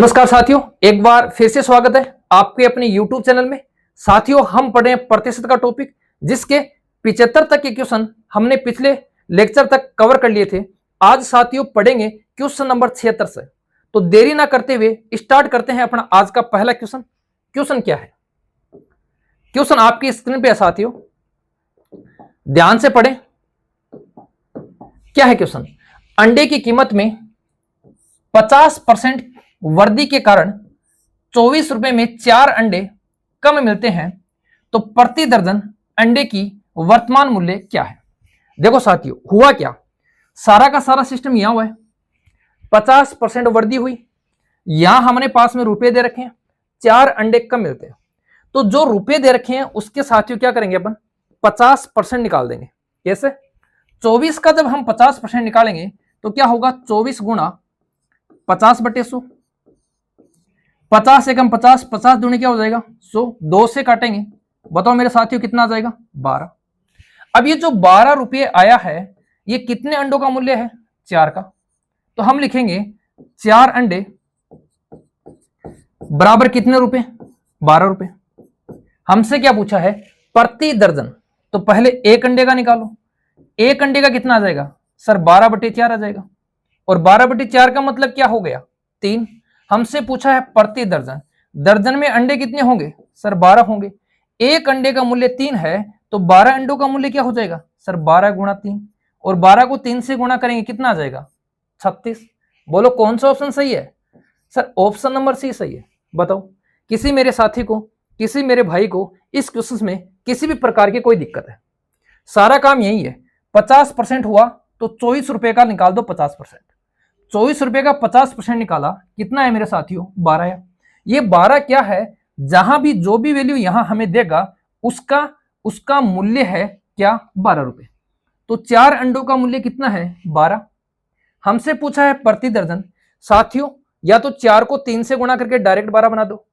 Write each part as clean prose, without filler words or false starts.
नमस्कार साथियों, एक बार फिर से स्वागत है आपके अपने YouTube चैनल में। साथियों, हम पढ़े प्रतिशत का टॉपिक, जिसके 75 तक के क्वेश्चन हमने पिछले लेक्चर तक कवर कर लिए थे। आज साथियों पढ़ेंगे क्वेश्चन नंबर 76 से। तो देरी ना करते हुए स्टार्ट करते हैं अपना आज का पहला क्वेश्चन। क्वेश्चन क्या है? क्वेश्चन आपकी स्क्रीन पे है साथियों, ध्यान से पढ़ें। क्या है क्वेश्चन? अंडे की कीमत में 50% वृद्धि के कारण 24 रुपए में 4 अंडे कम मिलते हैं, तो प्रति दर्जन अंडे की वर्तमान मूल्य क्या है? देखो साथियों, हुआ क्या, सारा का सारा सिस्टम यहां हुआ है। 50% वृद्धि हुई, यहां हमने पास में रुपए दे रखे हैं, 4 अंडे कम मिलते हैं। तो जो रुपए दे रखे हैं उसके साथियों क्या करेंगे अपन? 50% निकाल देंगे। कैसे? 24 का जब हम 50% निकालेंगे तो क्या होगा? 24 गुणा 50/100, 50 एकम 50, 50 दूनी क्या हो जाएगा? 100। 2 से काटेंगे, बताओ मेरे साथियों कितना आ जाएगा? 12। अब ये जो 12 रुपये आया है, ये कितने अंडों का मूल्य है? 4 का। तो हम लिखेंगे 4 अंडे बराबर कितने रुपए? 12 रुपए। हमसे क्या पूछा है? प्रति दर्जन। तो पहले एक अंडे का निकालो। एक अंडे का कितना आ जाएगा सर? 12/4 आ जाएगा। और 12/4 का मतलब क्या हो गया? 3। हमसे पूछा है प्रति दर्जन। दर्जन में अंडे कितने होंगे सर? 12 होंगे। एक अंडे का मूल्य 3 है, तो 12 अंडों का मूल्य क्या हो जाएगा सर? 12 गुणा 3। और 12 को 3 से गुणा करेंगे, कितना आ जाएगा? 36। बोलो कौन सा ऑप्शन सही है सर? ऑप्शन नंबर सी सही है। बताओ, किसी मेरे साथी को, किसी मेरे भाई को इस क्वेश्चन में किसी भी प्रकार की कोई दिक्कत है? सारा काम यही है। 50% हुआ तो 24 रुपए का निकाल दो 50%। 24 रुपए का 50% निकाला, कितना है मेरे साथियों? 12 है। ये 12 क्या है? जहां भी जो भी वैल्यू यहां हमें देगा उसका मूल्य है क्या? 12 रुपए। तो 4 अंडों का मूल्य कितना है? 12। हमसे पूछा है प्रति दर्जन। साथियों, या तो 4 को 3 से गुणा करके डायरेक्ट 12 बना दो,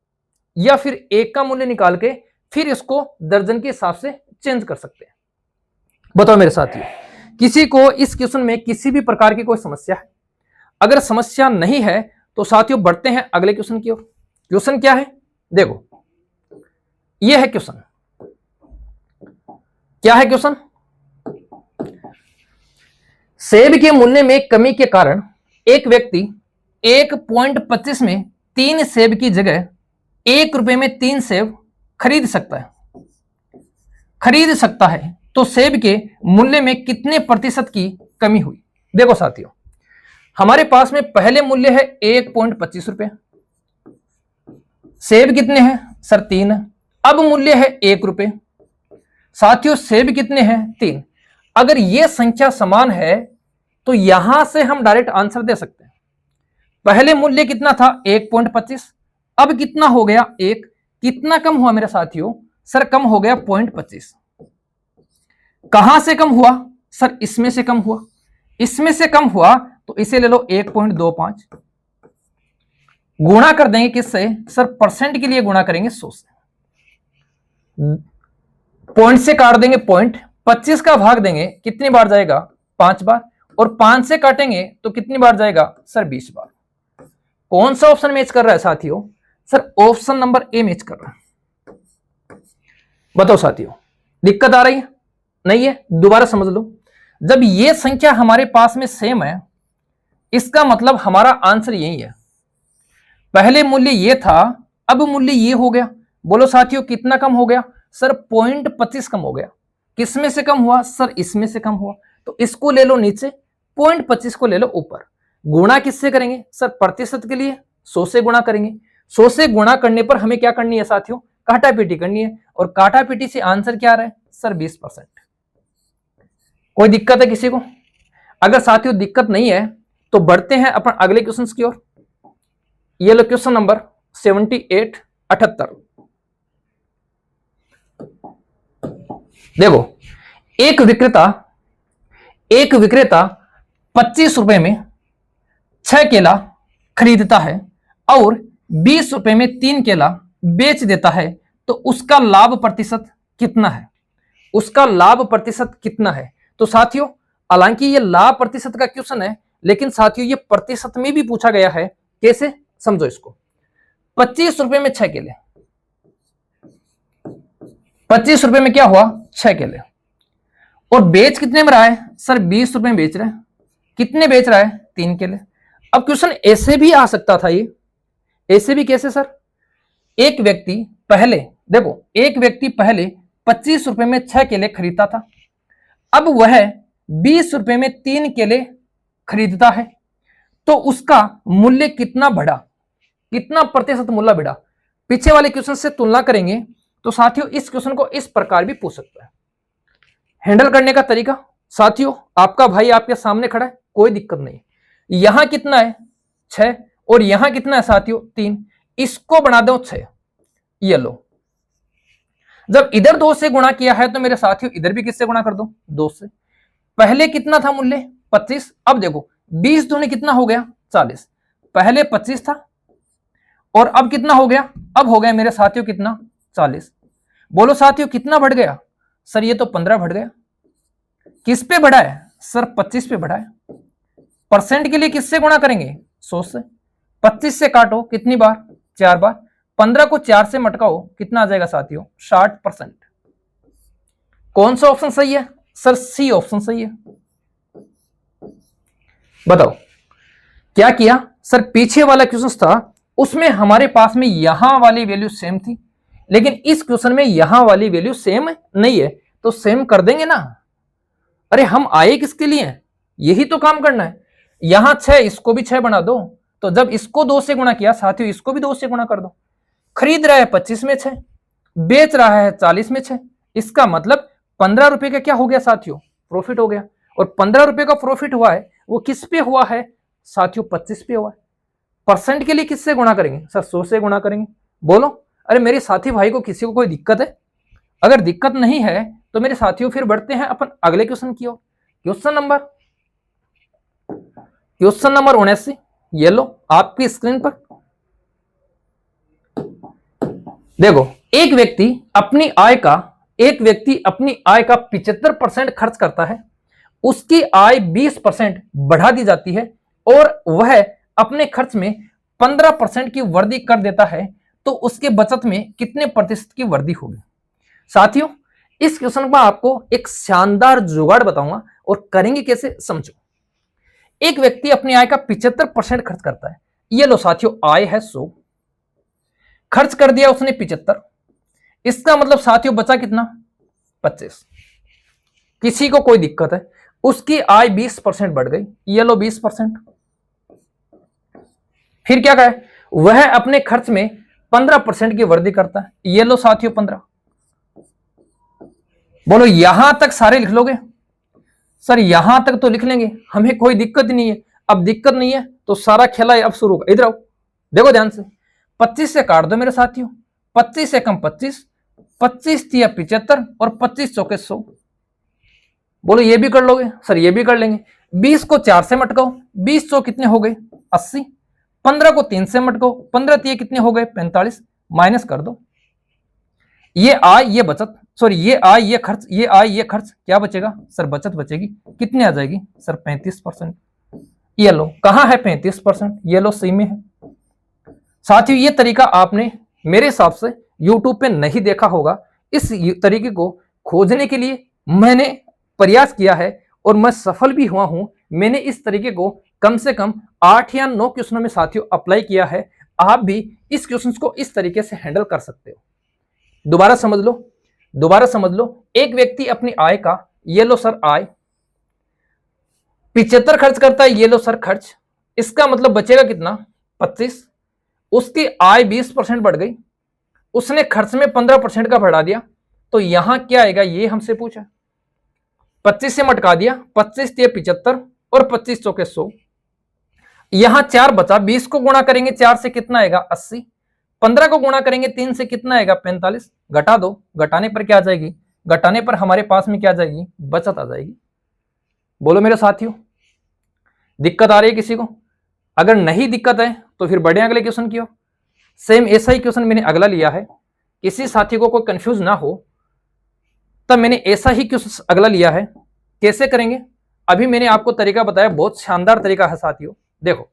या फिर एक का मूल्य निकाल के फिर इसको दर्जन के हिसाब से चेंज कर सकते हैं। बताओ मेरे साथियों, किसी को इस क्वेश्चन में किसी भी प्रकार की कोई समस्या है? अगर समस्या नहीं है तो साथियों बढ़ते हैं अगले क्वेश्चन की ओर। क्वेश्चन क्या है? देखो, यह है क्वेश्चन। क्या है क्वेश्चन? सेब के मूल्य में कमी के कारण एक व्यक्ति 1.25 में 3 सेब की जगह 1 रुपए में 3 सेब खरीद सकता है, तो सेब के मूल्य में कितने प्रतिशत की कमी हुई? देखो साथियों, हमारे पास में पहले मूल्य है 1.25 रुपए। सेब कितने हैं सर? 3। अब मूल्य है 1 रुपए। साथियों, सेब कितने हैं? 3। अगर यह संख्या समान है तो यहां से हम डायरेक्ट आंसर दे सकते हैं। पहले मूल्य कितना था? 1.25। अब कितना हो गया? 1। कितना कम हुआ मेरे साथियों? सर कम हो गया 0.25। कहां से कम हुआ सर? इसमें से कम हुआ। इसमें से कम हुआ तो इसे ले लो 1.25। गुणा कर देंगे किससे सर? परसेंट के लिए गुणा करेंगे 100 से। पॉइंट से काट देंगे पॉइंट। 25 का भाग देंगे, कितनी बार जाएगा? 5 बार। और 5 से काटेंगे तो कितनी बार जाएगा सर? 20 बार। कौन सा ऑप्शन मैच कर रहा है साथियों? Sir option number A match कर रहा है। बताओ साथियों, दिक्कत आ रही है? नहीं है? दोबारा समझ लो। जब ये संख्या हमारे पास में सेम है, इसका मतलब हमारा आंसर यही है। पहले मूल्य ये था, अब मूल्य ये हो गया। बोलो साथियों कितना कम हो गया सर? 0.25 कम हो गया। किसमें से कम हुआ सर? इसमें से कम हुआ। तो इसको ले लो नीचे, 0.25 को ले लो ऊपर। गुणा किससे करेंगे सर? प्रतिशत के लिए 100 से गुणा करेंगे। 100 से गुणा करने पर हमें क्या करनी है साथियों? काटापीटी करनी है। और काटापीटी से आंसर क्या आ रहा है सर? 20%। कोई दिक्कत है किसी को? अगर साथियों दिक्कत नहीं है तो बढ़ते हैं अपन अगले क्वेश्चन की ओर। ये लो क्वेश्चन नंबर 78-78। देखो, एक विक्रेता 25 रुपए में 6 केला खरीदता है और 20 रुपए में 3 केला बेच देता है, तो उसका लाभ प्रतिशत कितना है? उसका लाभ प्रतिशत कितना है? तो साथियों, हालांकि ये लाभ प्रतिशत का क्वेश्चन है, लेकिन साथियों ये प्रतिशत में भी पूछा गया है। कैसे? समझो इसको, 25 रुपए में 6 केले, 25 रुपए में क्या हुआ, 6 केले, और बेच कितने में रहा है सर, 20 रुपए में बेच रहे हैं। कितने बेच रहा है, 3 केले। अब क्वेश्चन ऐसे भी आ सकता था, ये ऐसे भी कैसे सर, एक व्यक्ति पहले, देखो एक व्यक्ति पहले 25 रुपए में 6 केले खरीदता था, अब वह 20 रुपए में 3 केले खरीदता है, तो उसका मूल्य कितना बढ़ा, कितना प्रतिशत मूल्य बढ़ा। पीछे वाले क्वेश्चन से तुलना करेंगे तो साथियों इस क्वेश्चन को इस प्रकार भी पूछ सकता है। हैंडल करने का तरीका, साथियों आपका भाई आपके सामने खड़ा है, कोई दिक्कत नहीं, यहां कितना है 6 और यहां कितना है साथियों 3, इसको बना दो 6, ये लो। जब इधर 2 से गुणा किया है तो मेरे साथियों इधर भी किससे गुणा कर दो, 2 से। पहले कितना था मूल्य 25, अब देखो 20 दूनी कितना हो गया 40, पहले 25 था और अब कितना हो गया, अब हो गया मेरे साथियों कितना 40। बोलो साथियों कितना बढ़ गया, सर ये तो 15 बढ़ गया। किस पे बढ़ा है सर, 25 पे बढ़ा है। परसेंट के लिए किससे गुणा करेंगे, 100 से। 25 से काटो कितनी बार, 4 बार, 15 को 4 से मटकाओ कितना आ जाएगा साथियों, 60%। कौन सा ऑप्शन सही है सर, सी ऑप्शन सही है। बताओ क्या किया सर, पीछे वाला क्वेश्चन था उसमें हमारे पास में यहां वाली वैल्यू सेम थी, लेकिन इस क्वेश्चन में यहां वाली वैल्यू सेम नहीं है, तो सेम कर देंगे ना। अरे हम आए किसके लिए, यही तो काम करना है। यहां 6, इसको भी 6 बना दो, तो जब इसको 2 से गुणा किया साथियों इसको भी 2 से गुणा कर दो। खरीद रहा है 25 में 6, बेच रहा है 40 में 6, इसका मतलब 15 रुपए का क्या हो गया साथियों, प्रॉफिट हो गया। और 15 रुपए का प्रॉफिट हुआ है वो किस पे हुआ है साथियों, 25 पे हुआ है। परसेंट के लिए किससे गुणा करेंगे सर, 100 से गुणा करेंगे। बोलो अरे मेरे साथी भाई को किसी को कोई दिक्कत है, अगर दिक्कत नहीं है तो मेरे साथियों फिर बढ़ते हैं अपन अगले क्वेश्चन की ओर। क्वेश्चन नंबर 79, ये लो आपकी स्क्रीन पर। देखो एक व्यक्ति अपनी आय का 75% खर्च करता है, उसकी आय 20% बढ़ा दी जाती है और वह अपने खर्च में 15% की वृद्धि कर देता है, तो उसके बचत में कितने प्रतिशत की वृद्धि होगी। साथियों इस क्वेश्चन में आपको एक शानदार जुगाड़ बताऊंगा और करेंगे कैसे, समझो। एक व्यक्ति अपनी आय का 75% खर्च करता है, ये लो साथियों आय है 100, खर्च कर दिया उसने 75, इसका मतलब साथियों बचा कितना 25। किसी को कोई दिक्कत है, उसकी आय 20% बढ़ गई, ये लो 20%। फिर क्या कहे, वह अपने खर्च में 15% की वृद्धि करता है, ये लो साथियों 15। बोलो यहां तक सारे लिख लोगे सर, यहां तक तो लिख लेंगे, हमें कोई दिक्कत नहीं है। अब दिक्कत नहीं है तो सारा खेला अब शुरू होगा। इधर आओ देखो ध्यान से, 25 से काट दो मेरे साथियों, 25 से कम 25, 25 तिया 75 और 25 चौके 100। बोलो ये भी कर लोगे सर, ये भी कर लेंगे। 20 को 4 से मटकाओ, 20 चौ कितने हो गए 80, 15 को 3 से मटकाओ, 15 तिया कितने हो गए 45, माइनस कर दो। ये आय ये बचत, सॉरी ये आय ये खर्च, ये आय ये खर्च, क्या बचेगा सर, बचत बचेगी, कितने आ जाएगी सर 35%। ये लो कहां है 35%, ये लो सी में है। साथियों ये तरीका आपने मेरे हिसाब से YouTube पे नहीं देखा होगा, इस तरीके को खोजने के लिए मैंने प्रयास किया है और मैं सफल भी हुआ हूं। मैंने इस तरीके को कम से कम 8 या 9 क्वेश्चनों में साथियों अप्लाई किया है। आप भी इस क्वेश्चन को इस तरीके से हैंडल कर सकते हो। दोबारा समझ लो, एक व्यक्ति अपनी आय का, ये लो सर आय 75 खर्च करता है, ये लो सर खर्च, इसका मतलब बचेगा कितना 25। उसकी आय 20% बढ़ गई, उसने खर्च में 15% का बढ़ा दिया, तो यहां क्या आएगा ये हमसे पूछा। 25 से मटका दिया, 25 तिया 75 और 25 चौके 100, यहां 4 बचा, 20 को गुणा करेंगे 4 से कितना आएगा 80, 15 को गुणा करेंगे 3 से कितना आएगा 45, घटा दो, घटाने पर क्या आ जाएगी, घटाने पर हमारे पास में क्या आ जाएगी, बचत आ जाएगी। बोलो मेरे साथियों दिक्कत आ रही है किसी को? अगर नहीं दिक्कत है तो फिर बढ़े अगले क्वेश्चन की ओर। सेम ऐसा ही क्वेश्चन मैंने अगला लिया है, किसी साथी को कोई कंफ्यूज ना हो तब मैंने ऐसा ही क्वेश्चन अगला लिया है। कैसे करेंगे, अभी मैंने आपको तरीका बताया, बहुत शानदार तरीका है साथियों। देखो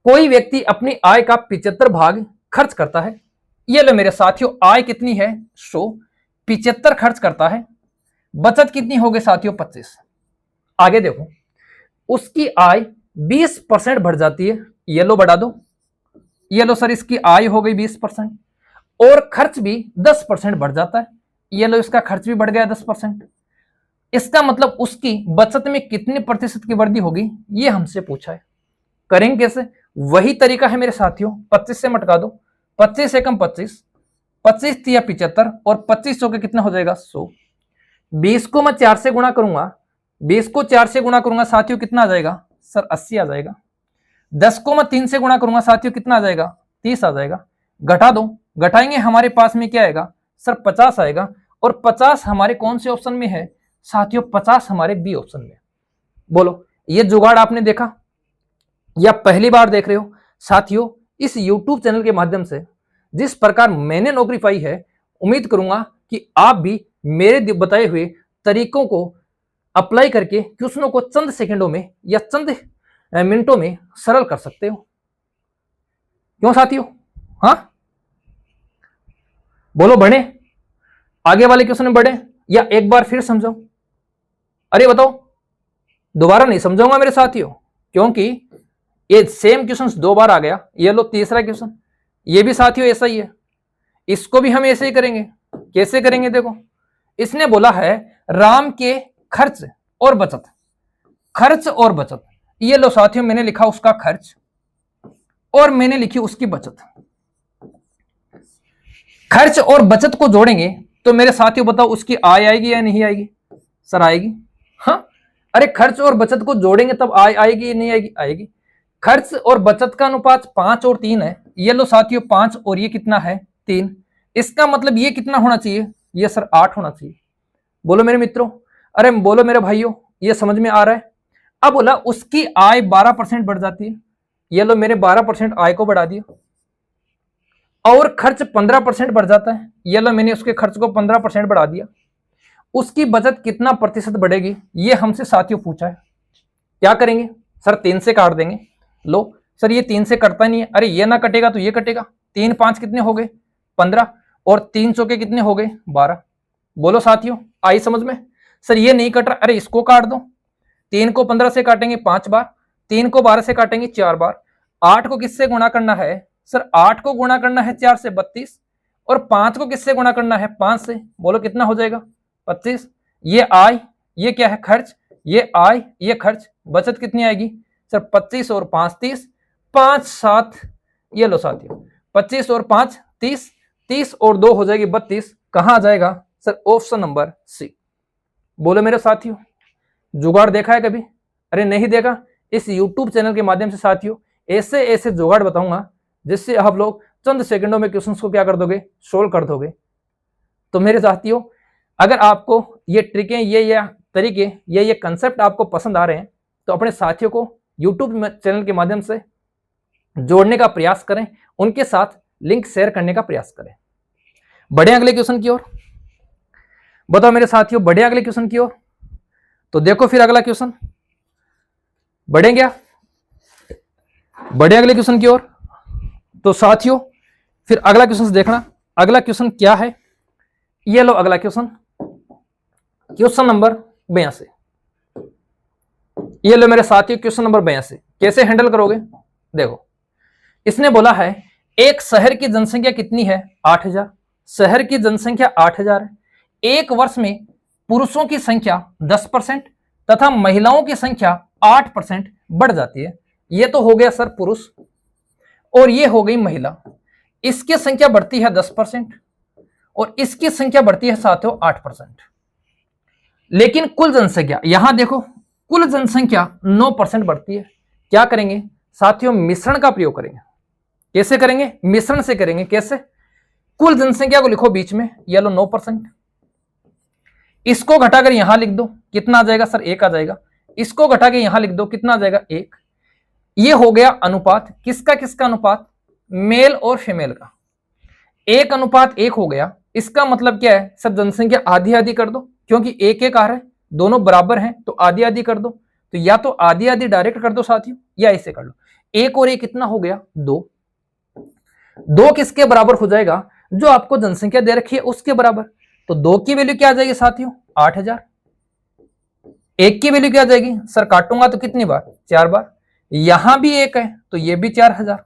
कोई व्यक्ति अपनी आय का 75 भाग खर्च करता है। ये लो मेरे साथियों, आय कितनी है 100, 75 खर्च करता है, बचत कितनी हो गई साथियों 25। आगे देखो, उसकी आय 20% बढ़ जाती है। ये लो बढ़ा दो, ये लो सर इसकी आय हो गई 20%, और खर्च भी 10% बढ़ जाता है। ये लो इसका खर्च भी बढ़ गया 10%। इसका मतलब उसकी बचत में कितने प्रतिशत की वृद्धि होगी, ये हमसे पूछा है। करेंगे कैसे? वही तरीका है मेरे साथियों, 25 से मटका दो, 25 से कम 25, 25 तिया 75, और 25 के कितना हो जाएगा 100। 20 को मैं 4 से गुणा करूंगा, 20 को 4 से गुणा करूंगा साथियों कितना आ जाएगा सर 80 आ जाएगा। 10 को मैं 3 से गुणा करूंगा साथियों कितना आ जाएगा 30 आ जाएगा। घटा दो, घटाएंगे हमारे पास में क्या आएगा सर 50 आएगा। और 50 हमारे कौन से ऑप्शन में है साथियों? 50 हमारे बी ऑप्शन में। बोलो ये जुगाड़ आपने देखा या पहली बार देख रहे हो? साथियों इस YouTube चैनल के माध्यम से जिस प्रकार मैंने नौकरी पाई है, उम्मीद करूंगा कि आप भी मेरे बताए हुए तरीकों को अप्लाई करके क्वेश्चनों को चंद सेकंडों में या चंद मिनटों में सरल कर सकते हो। क्यों साथियों? हाँ बोलो, बढ़े आगे वाले क्वेश्चन बढ़े या एक बार फिर समझाओ? अरे बताओ, दोबारा नहीं समझाऊंगा मेरे साथियों, क्योंकि ये सेम क्वेश्चन 2 बार आ गया। ये लो तीसरा क्वेश्चन, ये भी साथियों ऐसा ही है, इसको भी हम ऐसे ही करेंगे। कैसे करेंगे? देखो, इसने बोला है राम के खर्च और बचत, खर्च और बचत। ये लो साथियों मैंने लिखा उसका खर्च और मैंने लिखी उसकी बचत। खर्च और बचत को जोड़ेंगे तो मेरे साथियों बताओ उसकी आय आएगी या नहीं आएगी? सर आएगी। हाँ, अरे खर्च और बचत को जोड़ेंगे तब आय आएगी या नहीं आएगी? आएगी। खर्च और बचत का अनुपात 5 और 3 है। ये लो साथियों 5 और ये कितना है 3। इसका मतलब ये कितना होना चाहिए? ये सर 8 होना चाहिए। बोलो मेरे मित्रों, अरे बोलो मेरे भाइयों, ये समझ में आ रहा है? अब बोला उसकी आय 12% बढ़ जाती है। ये लो मेरे 12% आय को बढ़ा दिया। और खर्च 15% बढ़ जाता है। ये लो मैंने उसके खर्च को 15% बढ़ा दिया। उसकी बचत कितना प्रतिशत बढ़ेगी, ये हमसे साथियों पूछा है। क्या करेंगे सर? 3 से काट देंगे। लो सर ये 3 से कटता नहीं है। अरे ये ना कटेगा तो ये कटेगा। 3 5 कितने हो गए 15, और 3 चौके कितने हो गए 12। बोलो साथियों आई समझ में? सर ये नहीं कट रहा, अरे इसको काट दो। 3 को 15 से काटेंगे 5 बार, 3 को 12 से काटेंगे 4 बार, 8 को किससे गुणा करना है सर? 8 को गुणा करना है 4 से 32, और 5 को किससे गुणा करना है 5 से। बोलो कितना हो जाएगा 25। ये आय, ये क्या है खर्च, ये आय ये खर्च। बचत कितनी आएगी सर? 25 और 5 30, 5 7, ये लो साथियों 25 और 5 30, 30 और 2 हो जाएगी 32। कहां आ जाएगा सर? ऑप्शन नंबर सी। बोलो मेरे साथियों, जुगाड़ देखा है कभी? अरे नहीं देखा? इस YouTube चैनल के माध्यम से साथियों ऐसे ऐसे जुगाड़ बताऊंगा जिससे आप लोग चंद सेकंडों में क्वेश्चंस को क्या कर दोगे? सोल्व कर दोगे। तो मेरे साथियों अगर आपको ये ट्रिकें, ये तरीके, ये कंसेप्ट आपको पसंद आ रहे हैं तो अपने साथियों को YouTube चैनल के माध्यम से जोड़ने का प्रयास करें, उनके साथ लिंक शेयर करने का प्रयास करें। बढ़े अगले क्वेश्चन की ओर। बताओ मेरे साथियों, बढ़े अगले क्वेश्चन की ओर? तो देखो फिर अगला क्वेश्चन, बढ़े क्या? बढ़े अगले क्वेश्चन की ओर। तो साथियों फिर अगला क्वेश्चन देखना, अगला क्वेश्चन क्या है? ये लो अगला क्वेश्चन, क्वेश्चन नंबर 82। ये लो मेरे साथियों क्वेश्चन नंबर 82। कैसे हैंडल करोगे? देखो, इसने बोला है एक शहर की जनसंख्या कितनी है 8000। शहर की जनसंख्या 8000 है। एक वर्ष में पुरुषों की संख्या 10% तथा महिलाओं की संख्या 8% बढ़ जाती है। ये तो हो गया सर पुरुष, और ये हो गई महिला। इसकी संख्या बढ़ती है 10% और इसकी संख्या बढ़ती है साथियों 8%। लेकिन कुल जनसंख्या, यहां देखो कुल जनसंख्या 9% बढ़ती है। क्या करेंगे साथियों? मिश्रण का प्रयोग करेंगे। कैसे करेंगे? मिश्रण से करेंगे। कैसे? कुल जनसंख्या को लिखो बीच में, ये लो 9%, इसको घटाकर यहां लिख दो, कितना आ जाएगा सर? 1 आ जाएगा। इसको घटा के यहां लिख दो, कितना आ जाएगा? 1। ये हो गया अनुपात। किसका किसका अनुपात? मेल और फीमेल का। 1:1 हो गया। इसका मतलब क्या है सर? जनसंख्या आधी आधी कर दो, क्योंकि 1 आ रहा है, दोनों बराबर हैं तो आधी आधी कर दो। तो या तो आधी आधी डायरेक्ट कर दो साथियों, या ऐसे कर लो। एक और एक कितना हो गया 2। 2 किसके बराबर हो जाएगा, जो आपको जनसंख्या दे रखी है उसके बराबर। तो 2 की वैल्यू क्या आ जाएगी साथियों 8000। 1 की वैल्यू क्या आ जाएगी सर, काटूंगा तो कितनी बार 4 बार। यहां भी 1 है तो ये भी 4000,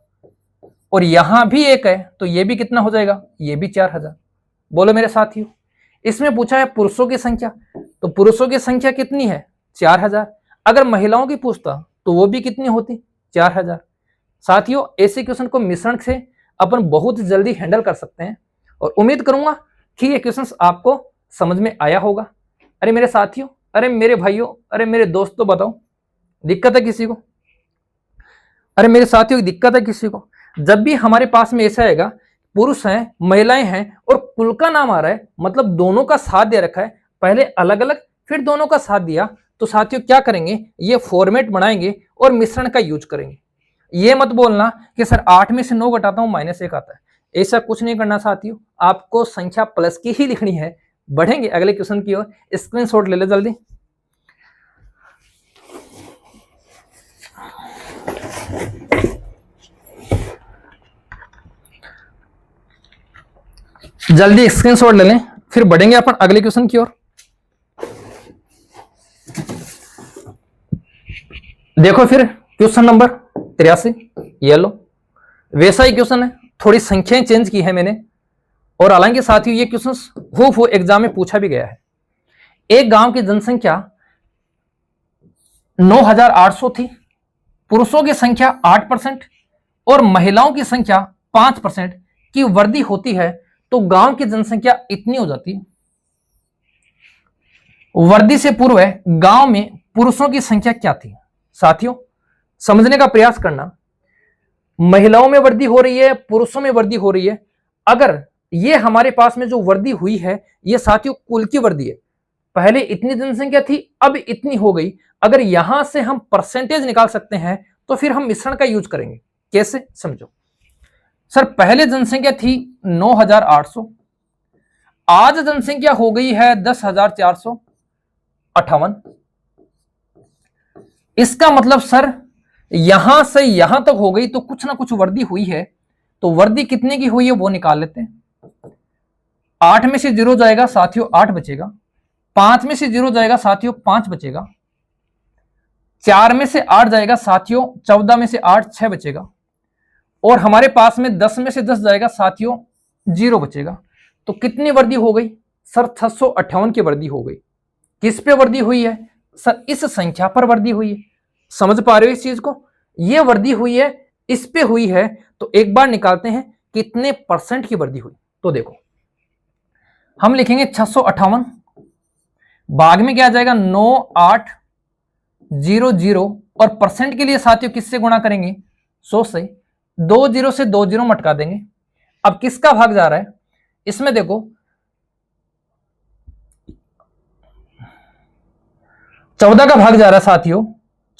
और यहां भी 1 है तो ये भी कितना हो जाएगा, ये भी 4000। बोलो मेरे साथियों, इसमें पूछा है पुरुषों की संख्या, तो पुरुषों की संख्या कितनी है 4000। अगर महिलाओं की पूछता तो वो भी कितनी होती 4000। साथियों ऐसे क्वेश्चन को मिश्रण से अपन बहुत जल्दी हैंडल कर सकते हैं, और उम्मीद करूंगा कि ये क्वेश्चन आपको समझ में आया होगा। अरे मेरे साथियों, अरे मेरे भाइयों, अरे मेरे दोस्तों, बताओ दिक्कत है किसी को? अरे मेरे साथियों दिक्कत है किसी को? जब भी हमारे पास में ऐसा आएगा पुरुष हैं महिलाएं हैं और कुल का नाम आ रहा है, मतलब दोनों का साथ दे रखा है, पहले अलग अलग फिर दोनों का साथ दिया, तो साथियों क्या करेंगे, ये फॉर्मेट बनाएंगे और मिश्रण का यूज करेंगे। ये मत बोलना कि सर 8 में से 9 घटाता हूं -1 आता है, ऐसा कुछ नहीं करना साथियों, आपको संख्या प्लस की ही लिखनी है। बढ़ेंगे अगले क्वेश्चन की ओर, स्क्रीनशॉट ले ले जल्दी। जल्दी स्क्रीनशॉट ले लें, फिर बढ़ेंगे अपन अगले क्वेश्चन की ओर। देखो फिर क्वेश्चन नंबर 83, ये लो वैसा ही क्वेश्चन है, थोड़ी संख्याएं चेंज की है मैंने, और हालांकि साथियों ये क्वेश्चन हूबहू एग्जाम में पूछा भी गया है। एक गांव की जनसंख्या 9800 थी, पुरुषों की संख्या 8% और महिलाओं की संख्या 5% की वृद्धि होती है, तो गांव की जनसंख्या इतनी हो जाती है। वृद्धि से पूर्व गांव में पुरुषों की संख्या क्या थी? साथियों समझने का प्रयास करना, महिलाओं में वृद्धि हो रही है, पुरुषों में वृद्धि हो रही है। अगर ये हमारे पास में जो वृद्धि हुई है ये साथियों कुल की वृद्धि है, पहले इतनी जनसंख्या थी अब इतनी हो गई। अगर यहां से हम परसेंटेज निकाल सकते हैं तो फिर हम मिश्रण का यूज करेंगे। कैसे समझो सर, पहले जनसंख्या थी 9800, आज जनसंख्या हो गई है 10,458। इसका मतलब सर यहां से यहां तक हो गई तो कुछ ना कुछ वृद्धि हुई है, तो वृद्धि कितने की हुई है वो निकाल लेते हैं। 8 में से 0 जाएगा साथियों 8 बचेगा, 5 में से 0 जाएगा साथियों 5 बचेगा, 4 में से 8 जाएगा साथियों 14 में से 8 6 बचेगा, और हमारे पास में 10 में से 10 जाएगा साथियों 0 बचेगा। तो कितनी वृद्धि हो गई सर, 658 की वृद्धि हो गई। किस पे वृद्धि हुई है सर, इस संख्या पर वृद्धि हुई है। समझ पा रहे हो इस चीज को, ये वृद्धि हुई है इस पे हुई है, तो एक बार निकालते हैं कितने परसेंट की वृद्धि हुई। तो देखो हम लिखेंगे 658, भाग में क्या आ जाएगा 9800, और परसेंट के लिए साथियों किससे गुणा करेंगे 100 से, 2 0 से 2 0 मटका देंगे। अब किसका भाग जा रहा है इसमें देखो, 14 का भाग जा रहा है साथियों,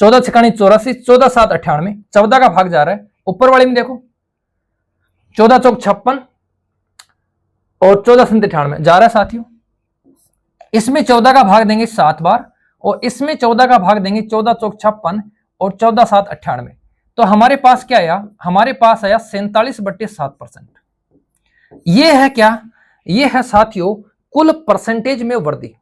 14 छिकानी 84, 14 7 98, 14 का भाग जा रहा है। ऊपर वाले में देखो 14 चौक 56 और 14 संत 98 जा रहा है साथियों। इसमें 14 का भाग देंगे 7 बार, और इसमें 14 का भाग देंगे 14 चौक 56 और 14 7 98। तो हमारे पास क्या आया, हमारे पास आया 47/7%। ये है क्या, ये है साथियों कुल परसेंटेज में वृद्धि।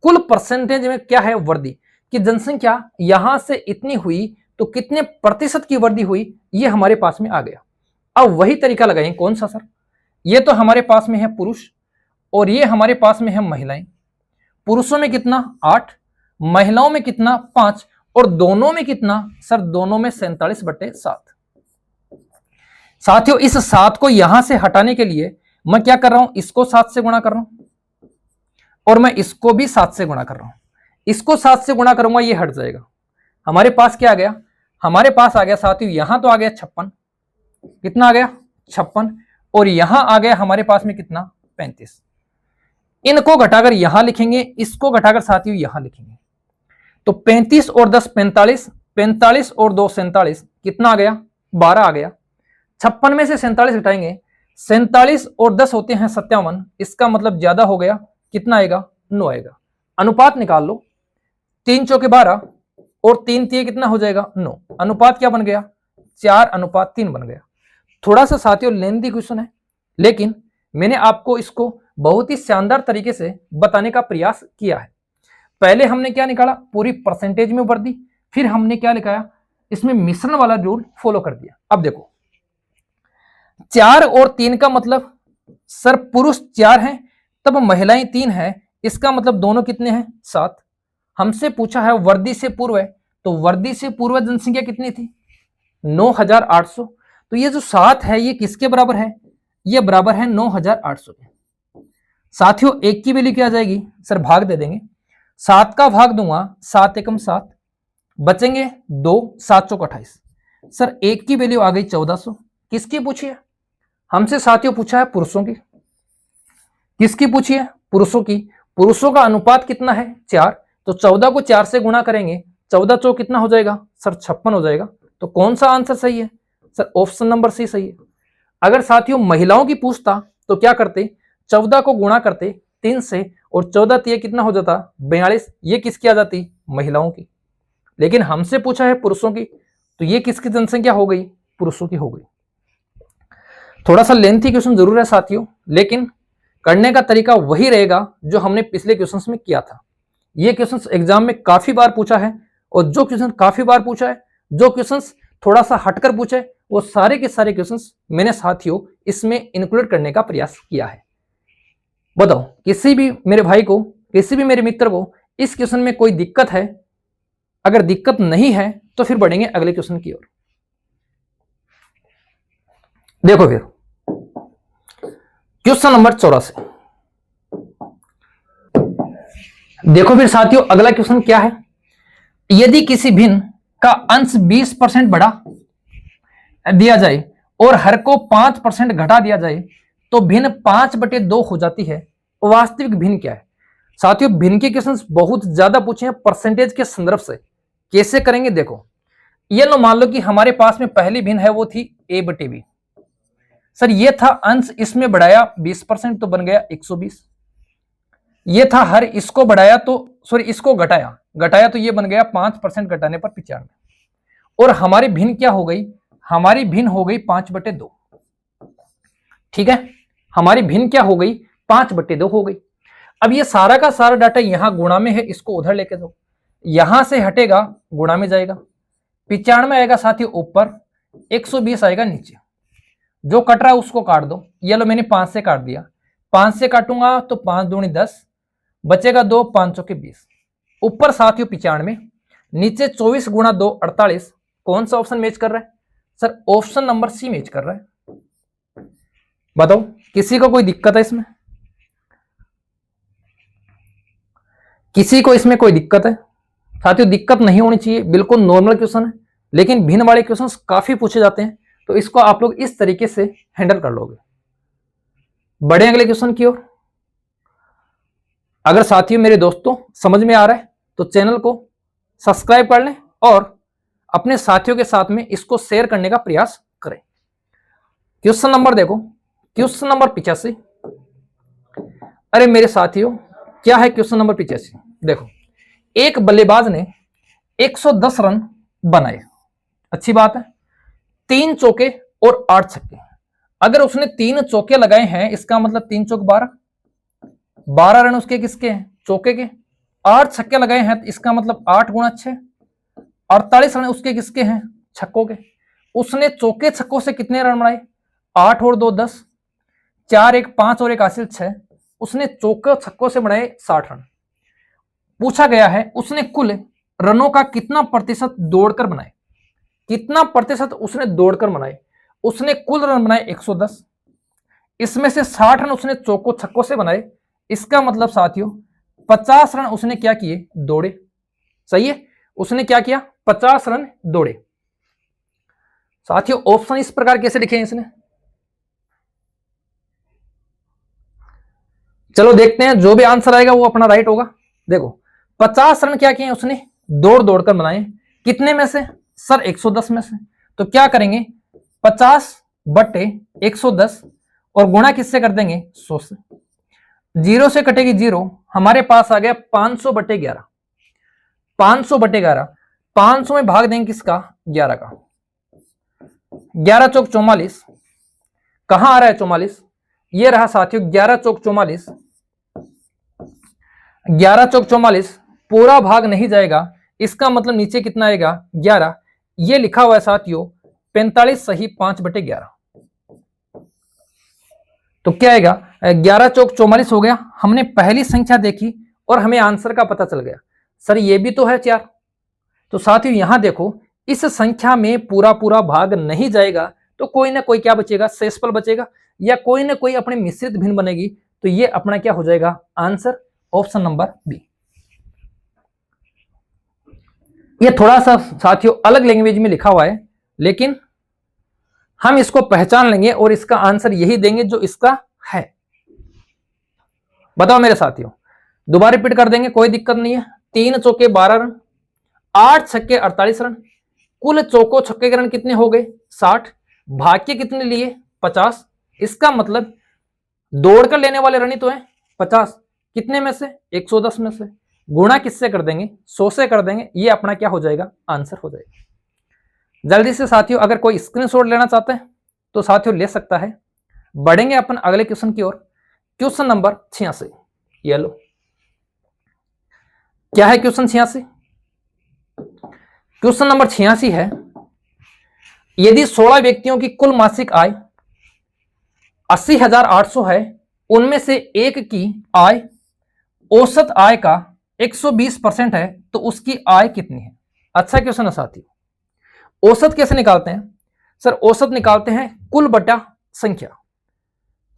कुल परसेंटेज में क्या है वृद्धि, कि जनसंख्या यहां से इतनी हुई तो कितने प्रतिशत की वृद्धि हुई, ये हमारे पास में आ गया। अब वही तरीका लगाएं, कौन सा सर, ये तो हमारे पास में है पुरुष और ये हमारे पास में है महिलाएं। पुरुषों में कितना 8, महिलाओं में कितना 5, और दोनों में कितना सर, दोनों में 47/7। साथियों इस 7 को यहां से हटाने के लिए मैं क्या कर रहा हूं, इसको 7 से गुणा कर रहा हूं और मैं इसको भी 7 से गुणा कर रहा हूं। इसको 7 से गुणा करूंगा ये हट जाएगा। हमारे पास क्या आ गया, हमारे पास आ गया साथियों यहां तो आ गया 56, कितना आ गया 56, और यहां आ गया हमारे पास में कितना 35। इनको घटाकर यहां लिखेंगे, इसको घटाकर साथियों यहां लिखेंगे, तो 35 और 10 45, 45 और 2 47, कितना आ गया 12 आ गया। 56 में से 47 घटाएंगे, 47 और 10 होते हैं 57, इसका मतलब ज्यादा हो गया, कितना आएगा 9 आएगा। अनुपात निकाल लो, 3 चौके 12 और 3 तिये कितना हो जाएगा 9, अनुपात क्या बन गया 4:3 बन गया। थोड़ा सा साथियों लेंथी क्वेश्चन है, लेकिन मैंने आपको इसको बहुत ही शानदार तरीके से बताने का प्रयास किया है। पहले हमने क्या निकाला, पूरी परसेंटेज में भर दी, फिर हमने क्या लिखाया, इसमें मिश्रण वाला रूल फॉलो कर दिया। अब देखो 4 और 3 का मतलब सर पुरुष 4 हैं तब महिलाएं 3 हैं, इसका मतलब दोनों कितने हैं, 7। हमसे पूछा है वर्दी से पूर्व है, तो वर्दी से पूर्व जनसंख्या कितनी थी, 9,800। तो ये जो 7 है ये किसके बराबर है, ये बराबर है 9,800 के। साथियों एक की वैल्यू क्या आ जाएगी, सर भाग दे देंगे, 7 का भाग दूंगा, 7 एकम 7, बचेंगे 2, 7 चौक 28। सर एक की वैल्यू आ गई 1400। किसकी पूछी है, हमसे साथियों पूछा है पुरुषों की। किसकी पूछी है, पुरुषों की। पुरुषों का अनुपात कितना है, 4, तो 14 को 4 से गुणा करेंगे, 14 चौक कितना हो जाएगा, सर 56 हो जाएगा। तो कौन सा आंसर सही है, सर ऑप्शन नंबर सी सही है। अगर साथियों महिलाओं की पूछता तो क्या करते, 14 को गुणा करते 3 से, और 14 तिया कितना हो जाता, 42। ये किसकी आ जाती, महिलाओं की। लेकिन हमसे पूछा है पुरुषों की, तो ये किसकी जनसंख्या हो गई, पुरुषों की हो गई। थोड़ा सा लेंथी क्वेश्चन जरूर है साथियों, लेकिन करने का तरीका वही रहेगा जो हमने पिछले क्वेश्चंस में किया था। ये क्वेश्चंस एग्जाम में काफी बार पूछा है, और जो क्वेश्चन काफी बार पूछा है, जो क्वेश्चंस थोड़ा सा हटकर पूछे, वो सारे के सारे क्वेश्चंस मैंने साथियों इसमें इंक्लूड करने का प्रयास किया है। बताओ किसी भी मेरे भाई को, किसी भी मेरे मित्र को इस क्वेश्चन में कोई दिक्कत है? अगर दिक्कत नहीं है तो फिर बढ़ेंगे अगले क्वेश्चन की ओर। देखो फिर क्वेश्चन नंबर 84। देखो फिर साथियों अगला क्वेश्चन क्या है, यदि किसी भिन्न का अंश 20% बढ़ा दिया जाए और हर को 5% घटा दिया जाए तो भिन्न 5/2 हो जाती है, वास्तविक भिन्न क्या है। साथियों भिन्न के क्वेश्चंस बहुत ज्यादा पूछे हैं परसेंटेज के संदर्भ से। कैसे करेंगे, देखो ये लो मान लो कि हमारे पास में पहली भिन्न है वो थी a/b। सर ये था अंश, इसमें बढ़ाया 20% तो बन गया 120। ये था हर, इसको बढ़ाया तो सॉरी इसको घटाया तो ये बन गया 5% घटाने पर 95। और हमारी भिन्न क्या हो गई, हमारी भिन्न हो गई 5/2। ठीक है, हमारी भिन्न क्या हो गई, 5/2 हो गई। अब ये सारा का सारा डाटा यहां गुणा में है, इसको उधर लेके दो, यहां से हटेगा गुणा में जाएगा, 95 आएगा साथियों ऊपर, 120 आएगा नीचे। जो कट रहा है उसको काट दो, ये लो मैंने 5 से काट दिया, 5 से काटूंगा तो 5 दूनी 10, बचेगा 2, 5 चौके 20। ऊपर साथियों 95, नीचे 24 गुणा 2 48। कौन सा ऑप्शन मैच कर रहा है, sir option number C match कर रहा है। बताओ किसी को कोई दिक्कत है इसमें, किसी को इसमें कोई दिक्कत है? साथियों दिक्कत नहीं होनी चाहिए, बिल्कुल नॉर्मल क्वेश्चन है, लेकिन भिन्न वाले क्वेश्चन काफी पूछे जाते हैं, तो इसको आप लोग इस तरीके से हैंडल कर लोगे। बढ़े अगले क्वेश्चन की ओर। अगर साथियों मेरे दोस्तों समझ में आ रहा है तो चैनल को सब्सक्राइब कर लें और अपने साथियों के साथ में इसको शेयर करने का प्रयास करें। क्वेश्चन नंबर देखो, क्वेश्चन नंबर 85। अरे मेरे साथियों क्या है क्वेश्चन नंबर 85, देखो एक बल्लेबाज ने 110 रन बनाए, अच्छी बात है, 3 चौके और 8 छक्के। अगर उसने 3 चौके लगाए हैं, इसका मतलब 3 चौक 12 रन उसके किसके हैं, चौके के। 8 छक्के लगाए हैं, इसका मतलब 8 गुणा 6, 48 रन उसके किसके हैं, छक्कों के। उसने चौके छक्कों से कितने रन बनाए, 8 और 2 10, 4 1 5 और 1 हासिल 6। उसने चौके छक्कों से बनाए 60 रन। पूछा गया है उसने कुल रनों का कितना प्रतिशत दौड़कर बनाए, कितना प्रतिशत उसने दौड़कर बनाए। उसने कुल रन बनाए 110, इसमें से 60 रन उसने चौको छक्कों से बनाए, इसका मतलब साथियों 50 रन उसने क्या किए, दौड़े। सही है, उसने क्या किया, 50 रन दौड़े। साथियों ऑप्शन इस प्रकार कैसे लिखे हैं इसने, चलो देखते हैं, जो भी आंसर आएगा वो अपना राइट होगा। देखो 50 रन क्या किए उसने, दौड़ दौड़कर बनाए। कितने में से, सर 110 में से। तो क्या करेंगे, 50/110 और गुणा किससे कर देंगे, 100 से। 0 से कटेगी 0, हमारे पास आ गया 500/11। 500/11, 500 में भाग देंगे किसका, 11 का। 11 चौक 44, कहां आ रहा है 44? ये रहा साथियों 11 चौक 44, 11 चौक 44 पूरा भाग नहीं जाएगा, इसका मतलब नीचे कितना आएगा 11। ये लिखा हुआ है साथियों 45 सही 5/11, तो क्या आएगा 11 चौक 44 हो गया। हमने पहली संख्या देखी और हमें आंसर का पता चल गया। सर ये भी तो है 4, तो साथियों यहां देखो इस संख्या में पूरा पूरा भाग नहीं जाएगा तो कोई ना कोई क्या बचेगा, शेषफल बचेगा, या कोई ना कोई अपनी मिश्रित भिन्न बनेगी। तो ये अपना क्या हो जाएगा आंसर, ऑप्शन नंबर बी। ये थोड़ा सा साथियों अलग लैंग्वेज में लिखा हुआ है, लेकिन हम इसको पहचान लेंगे और इसका आंसर यही देंगे जो इसका है। बताओ मेरे साथियों, दोबारा रिपीट कर देंगे, कोई दिक्कत नहीं है। 3 चौके 12 रन, 8 छक्के 48 रन, कुल चौको छक्के के रन कितने हो गए 60, भाग्य कितने लिए 50। इसका मतलब दौड़ कर लेने वाले रन ही तो है 50, कितने में से 110 में से, गुणा किससे कर देंगे 100 से कर देंगे, ये अपना क्या हो जाएगा आंसर हो जाएगा। जल्दी से साथियों अगर कोई स्क्रीनशॉट लेना चाहता है तो साथियों ले सकता है। बढ़ेंगे अपन अगले क्वेश्चन की ओर। क्वेश्चन नंबर 86, ये लो क्या है क्वेश्चन 86। क्वेश्चन नंबर 86 है, यदि 16 व्यक्तियों की कुल मासिक आय 80,800 है, उनमें से एक की आय औसत आय का 120% है, तो उसकी आय कितनी है। अच्छा क्वेश्चन है साथियों। औसत कैसे निकालते हैं सर? औसत निकालते हैं कुल बटा संख्या,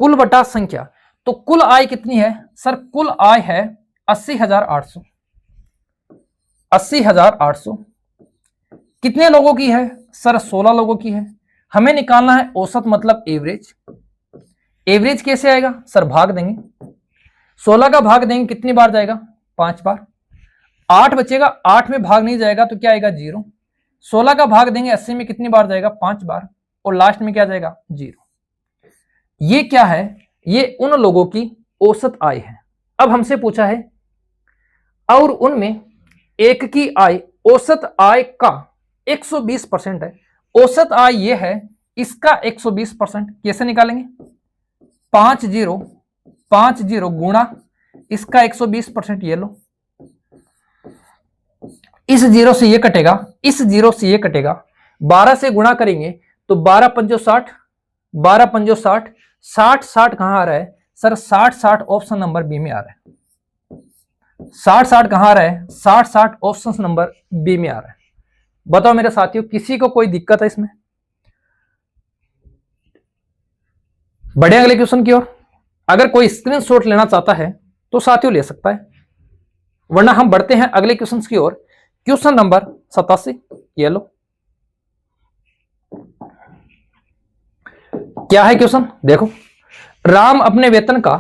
कुल बटा संख्या। तो कुल आय कितनी है सर? कुल आय है 80,800। 80,800 कितने लोगों की है सर? 16 लोगों की है। हमें निकालना है औसत मतलब एवरेज। एवरेज कैसे आएगा सर? भाग देंगे, 16 का भाग देंगे कितनी बार जाएगा 5 बार, 8 बचेगा, 8 में भाग नहीं जाएगा तो क्या आएगा 0। 16 का भाग देंगे 80 में कितनी बार जाएगा 5 बार, और लास्ट में क्या जाएगा 0। ये क्या है? ये उन लोगों की औसत आय है। अब हमसे पूछा है और उनमें एक की आय औसत आय का 120% है। औसत आय ये है, इसका 120% कैसे निकालेंगे? 50 गुणा इसका 120%, ये लो, इस 0 से ये कटेगा, इस 0 से ये कटेगा, 12 से गुणा करेंगे तो 12 पंजो 60, 12 पंजो 60, 60 60 कहां आ रहा है सर? 60 60 ऑप्शन नंबर बी में आ रहा है। 60 60 कहां आ रहा है? 60 60 ऑप्शन नंबर बी में आ रहा है। बताओ मेरे साथियों, किसी को कोई दिक्कत है इसमें? बढ़े अगले क्वेश्चन की ओर। अगर कोई स्क्रीनशॉट लेना चाहता है तो साथियों ले सकता है, वरना हम बढ़ते हैं अगले क्वेश्चन की ओर। क्वेश्चन नंबर 87, ये लो क्या है क्वेश्चन, देखो। राम अपने वेतन का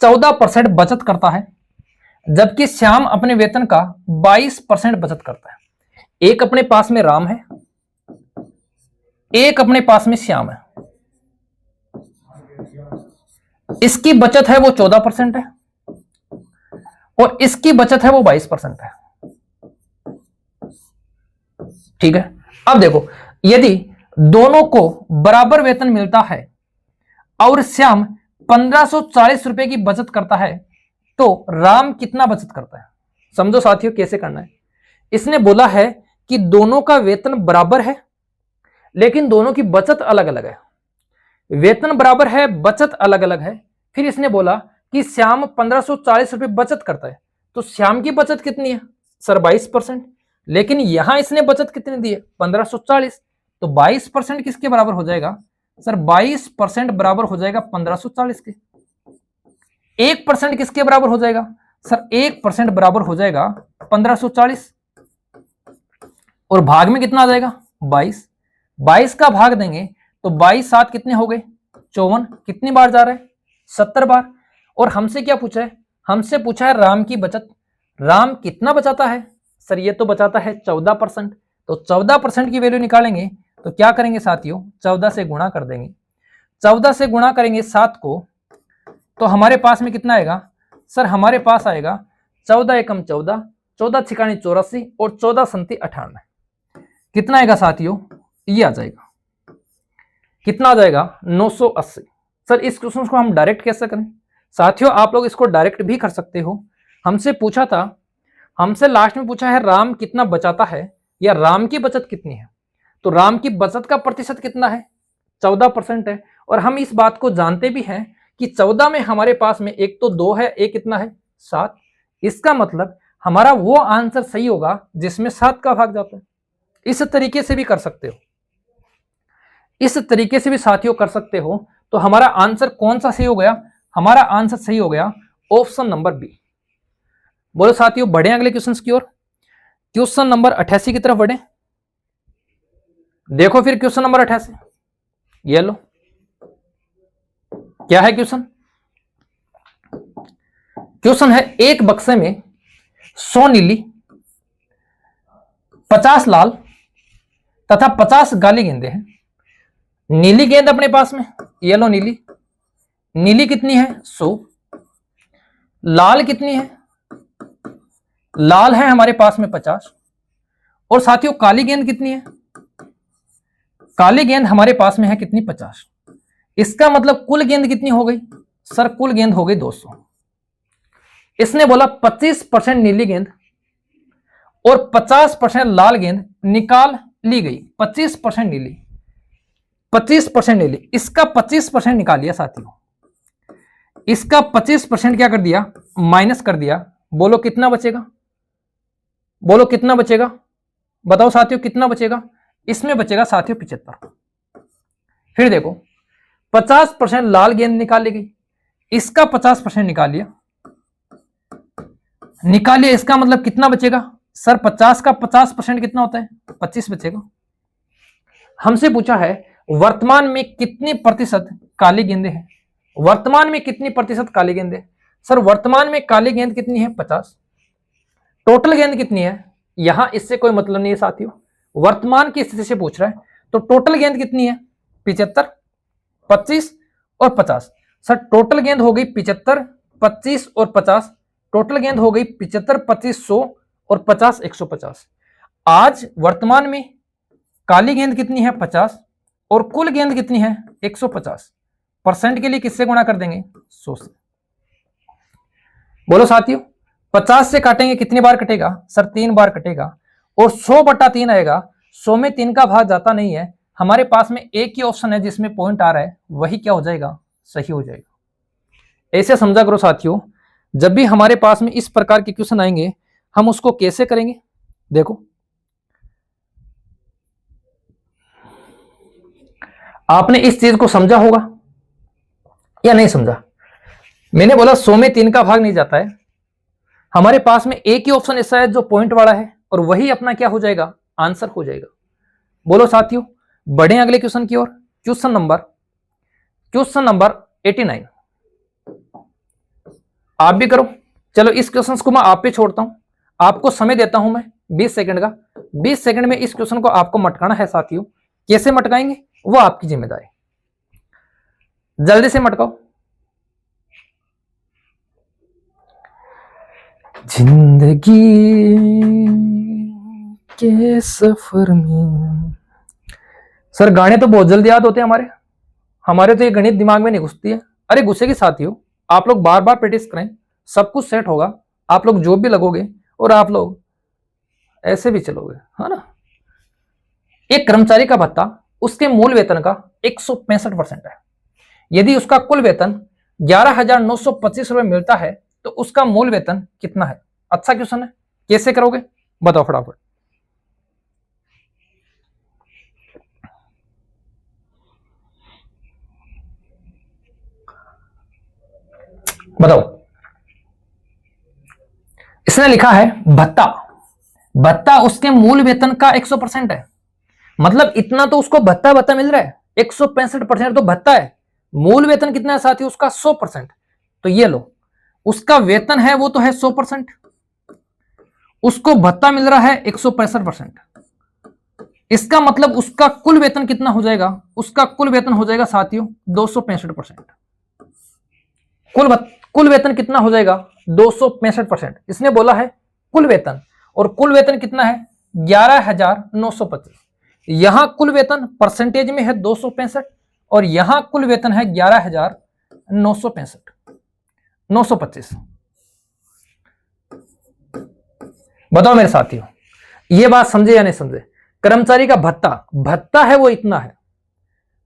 14% बचत करता है, जबकि श्याम अपने वेतन का 22% बचत करता है। एक अपने पास में राम है, एक अपने पास में श्याम है। इसकी बचत है वो 14% है और इसकी बचत है वो 22% है। ठीक है, अब देखो, यदि दोनों को बराबर वेतन मिलता है और श्याम 1540 रुपए की बचत करता है, तो राम कितना बचत करता है? समझो साथियों कैसे करना है। इसने बोला है कि दोनों का वेतन बराबर है लेकिन दोनों की बचत अलग अलग है। वेतन बराबर है, बचत अलग अलग है। फिर इसने बोला कि श्याम 1540 रुपए बचत करता है, तो श्याम की बचत कितनी है सर? 22%। लेकिन यहां इसने बचत कितनी दी है? 1540। तो 22% किसके बराबर हो जाएगा सर? 22% बराबर हो जाएगा 1540 के। 1% किसके बराबर हो जाएगा सर? 1% बराबर हो जाएगा 1540, और भाग में कितना आ जाएगा 22। 22 का भाग देंगे तो 22 7 कितने हो गए 54। कितनी बार जा रहा है 70 बार। और हमसे क्या पूछा है? हमसे पूछा है राम की बचत। राम कितना बचाता है सर? ये तो बचाता है 14%। तो 14% की वैल्यू निकालेंगे तो क्या करेंगे साथियों? 14 से गुणा कर देंगे। 14 से गुणा करेंगे 7 को, तो हमारे पास में कितना आएगा सर? हमारे पास आएगा 14 एकम 14, 14 छिकानी 84 और 14 संति 98। कितना आएगा साथियों? ये आ जाएगा। कितना आ जाएगा 980। सर इस क्वेश्चन को हम डायरेक्ट कैसे करें? साथियों आप लोग इसको डायरेक्ट भी कर सकते हो। हमसे पूछा था, हमसे लास्ट में पूछा है राम कितना बचाता है या राम की बचत कितनी है। तो राम की बचत का प्रतिशत कितना है? 14% है। और हम इस बात को जानते भी हैं कि 14 में हमारे पास में एक तो 2 है, एक कितना है 7। इसका मतलब हमारा वो आंसर सही होगा जिसमें 7 का भाग जाता है। इस तरीके से भी कर सकते हो, इस तरीके से भी साथियों कर सकते हो। तो हमारा आंसर कौन सा सही हो गया? हमारा आंसर सही हो गया ऑप्शन नंबर बी। बोलो साथियों बढ़े अगले क्वेश्चन की ओर। क्वेश्चन नंबर 88 की तरफ बढ़े। देखो फिर क्वेश्चन नंबर 88, ये लो क्या है क्वेश्चन। क्वेश्चन है एक बक्से में 100 नीली, 50 लाल तथा 50 काली गेंदें हैं। नीली गेंद अपने पास में, ये लो नीली, नीली कितनी है 100। लाल कितनी है? लाल है हमारे पास में 50। और साथियों काली गेंद कितनी है? काली गेंद हमारे पास में है कितनी 50। इसका मतलब कुल गेंद कितनी हो गई? सर कुल गेंद हो गई 200। इसने बोला 25% नीली गेंद और 50% लाल गेंद निकाल ली गई। 25% नीली, 25% नीली, इसका 25% निकाल लिया साथियों। इसका 25% क्या कर दिया? माइनस कर दिया। बोलो कितना बचेगा? बोलो कितना बचेगा? बताओ साथियों कितना बचेगा? इसमें बचेगा साथियों 75। फिर देखो 50% लाल गेंद निकाल ली गई, इसका 50% निकाल लिया, निकाल लिया। इसका मतलब कितना बचेगा? सर 50 का 50% कितना होता है? 25 बचेगा। हमसे पूछा है वर्तमान में कितनी प्रतिशत काली गेंदें हैं। वर्तमान में कितनी प्रतिशत काली गेंदें? सर वर्तमान में काली गेंद कितनी है 50। टोटल गेंद कितनी है? यहां इससे कोई मतलब नहीं है साथियों, वर्तमान की स्थिति से पूछ रहा है। तो टोटल गेंद कितनी है? 75, 25 और 50। सर टोटल गेंद हो गई 75, 25 और 50। टोटल गेंद हो गई 75, 25 100 और 50 150। आज वर्तमान में काली गेंद कितनी है 50 और कुल गेंद कितनी है 150। परसेंट के लिए किससे गुणा कर देंगे? 100 से। बोलो साथियों 50 से काटेंगे कितनी बार कटेगा? सर 3 बार कटेगा। और 100/3 आएगा। 100 में 3 का भाग जाता नहीं है। हमारे पास में एक ही ऑप्शन है जिसमें पॉइंट आ रहा है, वही क्या हो जाएगा? सही हो जाएगा। ऐसे समझा करो साथियों, जब भी हमारे पास में इस प्रकार के क्वेश्चन आएंगे हम उसको कैसे करेंगे। देखो आपने इस चीज को समझा होगा या नहीं समझा? मैंने बोला 100 में 3 का भाग नहीं जाता है। हमारे पास में एक ही ऑप्शन ऐसा है जो पॉइंट वाला है और वही अपना क्या हो जाएगा? आंसर हो जाएगा। बोलो साथियों बढ़े अगले क्वेश्चन की ओर। Question number 89। आप भी करो। चलो इस क्वेश्चन को मैं आप पे छोड़ता हूं, आपको समय देता हूं मैं 20 सेकंड का। 20 सेकंड में इस क्वेश्चन को आपको मटकाना है साथियों। कैसे मटकाएंगे वो आपकी जिम्मेदारी, जल्दी से मटकाओ। जिंदगी के सफर में, सर गाने तो बहुत जल्दी याद होते हैं हमारे तो ये गणित दिमाग में नहीं घुसती है। अरे घुसेगी साथियों, आप लोग बार बार प्रैक्टिस करें, सब कुछ सेट होगा। आप लोग जॉब भी लगोगे और आप लोग ऐसे भी चलोगे, है ना। एक कर्मचारी का भत्ता उसके मूल वेतन का 165% है। यदि उसका कुल वेतन 11,925 रुपए मिलता है तो उसका मूल वेतन कितना है? अच्छा क्वेश्चन है, कैसे करोगे बताओ फटाफट। बताओ। इसने लिखा है भत्ता, भत्ता उसके मूल वेतन का 100% है। मतलब इतना तो उसको भत्ता मिल रहा है, 165% तो भत्ता है। मूल वेतन कितना है साथी? उसका 100%। तो ये लो, उसका वेतन है वो तो है 100%, उसको भत्ता मिल रहा है 165%। इसका मतलब उसका कुल वेतन कितना हो जाएगा? उसका कुल वेतन हो जाएगा साथियों 265%। कुल वेतन कितना हो जाएगा? 265%। इसने बोला है कुल वेतन, और कुल वेतन कितना है? 11,925। यहां कुल वेतन परसेंटेज में है 265, और यहां कुल वेतन है 11,965 925। बताओ मेरे साथियों, ये बात समझे या नहीं समझे? कर्मचारी का भत्ता है वो इतना है,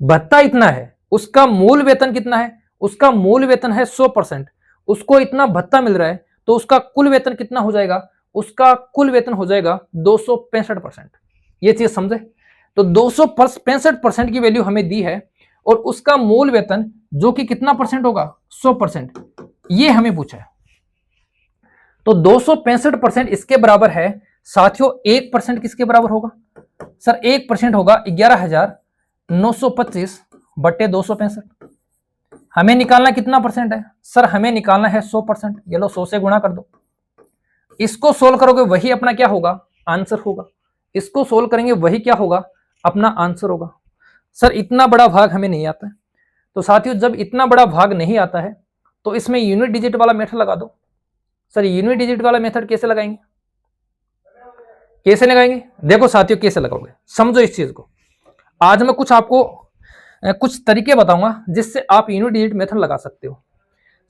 भत्ता इतना है। उसका मूल वेतन कितना है? उसका मूल वेतन है 100%, उसको इतना भत्ता मिल रहा है, तो उसका कुल वेतन कितना हो जाएगा? उसका कुल वेतन हो जाएगा 265%। ये चीज समझे? तो 265% की वैल्यू हमें दी है और उसका मूल वेतन जो कि कितना परसेंट होगा? 100%, ये हमें पूछा है। तो 265% इसके बराबर है साथियों। 1% किसके बराबर होगा सर? 1% होगा 11,925 बट्टे 265। हमें निकालना कितना परसेंट है सर? हमें निकालना है 100%। ये लो 100 से गुणा कर दो। इसको सोल्व करोगे वही अपना क्या होगा? आंसर होगा। इसको सोल्व करेंगे वही क्या होगा? अपना आंसर होगा। सर इतना बड़ा भाग हमें नहीं आता है। तो साथियों जब इतना बड़ा भाग नहीं आता है तो इसमें यूनिट डिजिट वाला मेथड लगा दो। सर यूनिट डिजिट वाला मेथड कैसे लगाएंगे? कैसे लगाएंगे? देखो साथियों कैसे लगाओगे, समझो इस चीज को। आज मैं कुछ आपको कुछ तरीके बताऊंगा जिससे आप यूनिट डिजिट मेथड लगा सकते हो।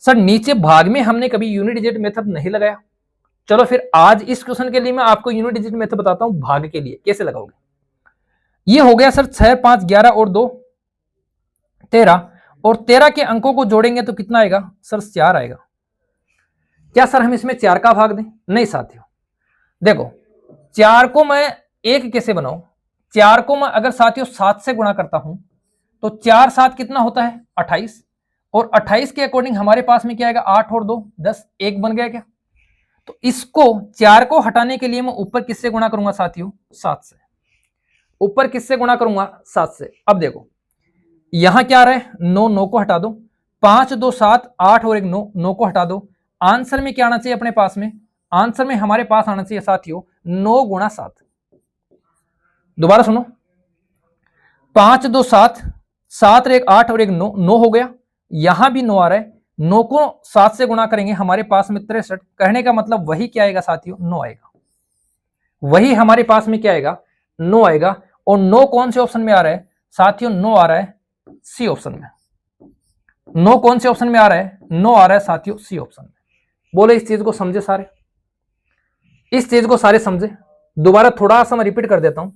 सर नीचे भाग में हमने कभी यूनिट डिजिट मेथड नहीं लगाया। चलो फिर आज इस क्वेश्चन के लिए मैं आपको यूनिट डिजिट मेथड बताता हूं भाग के लिए कैसे लगाओगे। ये हो गया सर 6, 5, 11 और 2 13, और 13 के अंकों को जोड़ेंगे तो कितना आएगा सर? 4 आएगा। क्या सर हम इसमें 4 का भाग दें? नहीं साथियों, देखो 4 को मैं 1 कैसे बनाऊं? 4 को मैं अगर साथियों 7 से गुणा करता हूं तो 4 7 कितना होता है? 28, और 28 के अकॉर्डिंग हमारे पास में क्या आएगा? 8 और 2 10, 1 बन गया क्या? तो इसको 4 को हटाने के लिए मैं ऊपर किससे गुणा करूंगा साथियों? 7 से। ऊपर किससे गुणा करूंगा? 7 से। अब देखो यहां क्या आ रहा है? 9, 9 को हटा दो, 5 2 7, 8 और 1 9, 9 को हटा दो। आंसर में क्या आना चाहिए अपने पास में? आंसर में हमारे पास आना चाहिए साथियों 9 गुणा 7। दोबारा सुनो, 5 2 7, 7 1 8 और 1 9, 9 हो गया। यहां भी 9 आ रहा है, 9 को 7 से गुणा करेंगे हमारे पास में 63। कहने का मतलब वही क्या आएगा साथियों? 9 आएगा। वही हमारे पास में क्या आएगा? 9 आएगा। और 9 कौन से ऑप्शन में आ रहा है साथियों? 9 आ रहा है सी ऑप्शन में। 9 कौन से ऑप्शन में आ रहा है? 9 आ रहा है साथियों सी ऑप्शन में। बोले इस चीज को समझे सारे? इस चीज को सारे समझे? दोबारा थोड़ा सा मैं रिपीट कर देता हूं।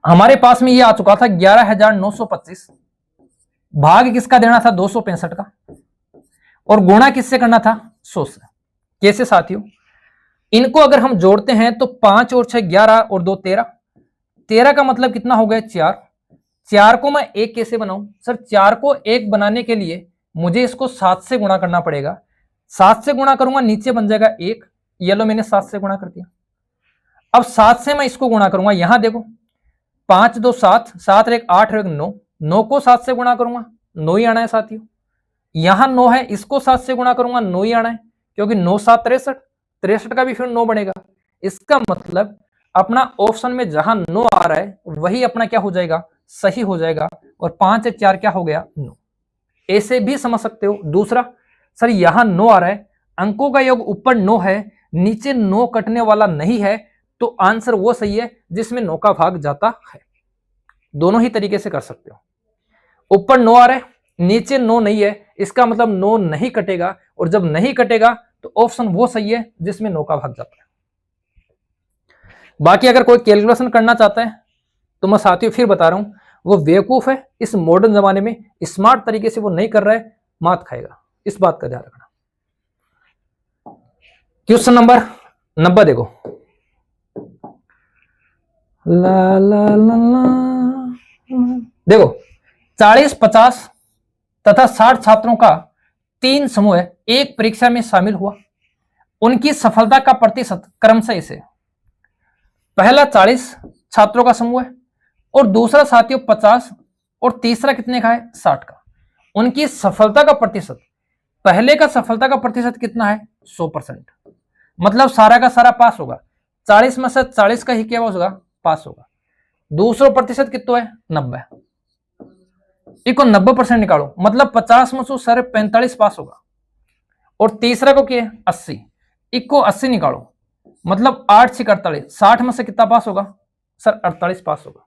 हमारे पास में ये आ चुका था 11,925, भाग किसका देना था? 265 का, और गुणा किससे करना था? 100 से। कैसे साथियों? इनको अगर हम जोड़ते हैं तो 5 और 6 11 और 2 13, 13 का मतलब कितना हो गया? 4। 4 को मैं 1 कैसे बनाऊं सर? 4 को 1 बनाने के लिए मुझे इसको 7 से गुणा करना पड़ेगा। 7 से गुणा करूंगा, नीचे बन जाएगा 1। ये लो मैंने 7 से गुणा कर दिया। अब 7 से मैं इसको गुणा करूंगा। यहां देखो 5 2 7, 7 1 8 और 1 9, 9 को 7 से गुणा करूंगा, 9 ही आना है साथियों। यहां 9 है, इसको 7 से गुणा करूंगा, 9 ही आना है, क्योंकि 9 7 63, 63 का भी फिर 9 बनेगा। इसका मतलब अपना ऑप्शन में जहां 9 आ रहा है वही अपना क्या हो जाएगा? सही हो जाएगा। और 5 1 4 क्या हो गया? 9। ऐसे भी समझ सकते हो। दूसरा, सर यहां 9 आ रहा है, अंकों का योग ऊपर 9 है, नीचे 9 कटने वाला नहीं है, तो आंसर वो सही है जिसमें 9 का भाग जाता है। दोनों ही तरीके से कर सकते हो। ऊपर 9 आ रहा है, नीचे 9 नहीं है, इसका मतलब 9 नहीं कटेगा, और जब नहीं कटेगा तो ऑप्शन वो सही है जिसमें 9 का भाग जाता है। बाकी अगर कोई कैलकुलेशन करना चाहता है तो मैं साथियों फिर बता रहा हूं, वो बेवकूफ है। इस मॉडर्न जमाने में स्मार्ट तरीके से वो नहीं कर रहा है, मात खाएगा। इस बात का ध्यान रखना। क्वेश्चन नंबर 90 देखो। ला ला ला ला देखो 40, 50 तथा 60 छात्रों का 3 समूह एक परीक्षा में शामिल हुआ। उनकी सफलता का प्रतिशत क्रमशः इसे, पहला 40 छात्रों का समूह है, और दूसरा साथियों 50, और तीसरा कितने का है? 60 का। उनकी सफलता का प्रतिशत, पहले का सफलता का प्रतिशत कितना है? 100%, मतलब सारा का सारा पास होगा। 40 में से 40 का ही क्या होगा? पास होगा। दूसरा प्रतिशत कितना है? 90। इको 90% निकालो, मतलब 50 में से सर 45 पास होगा। और तीसरा को क्या है? 80। इको 80 निकालो, मतलब 8 से 48, 60 में से कितना पास होगा? सर 48 पास होगा।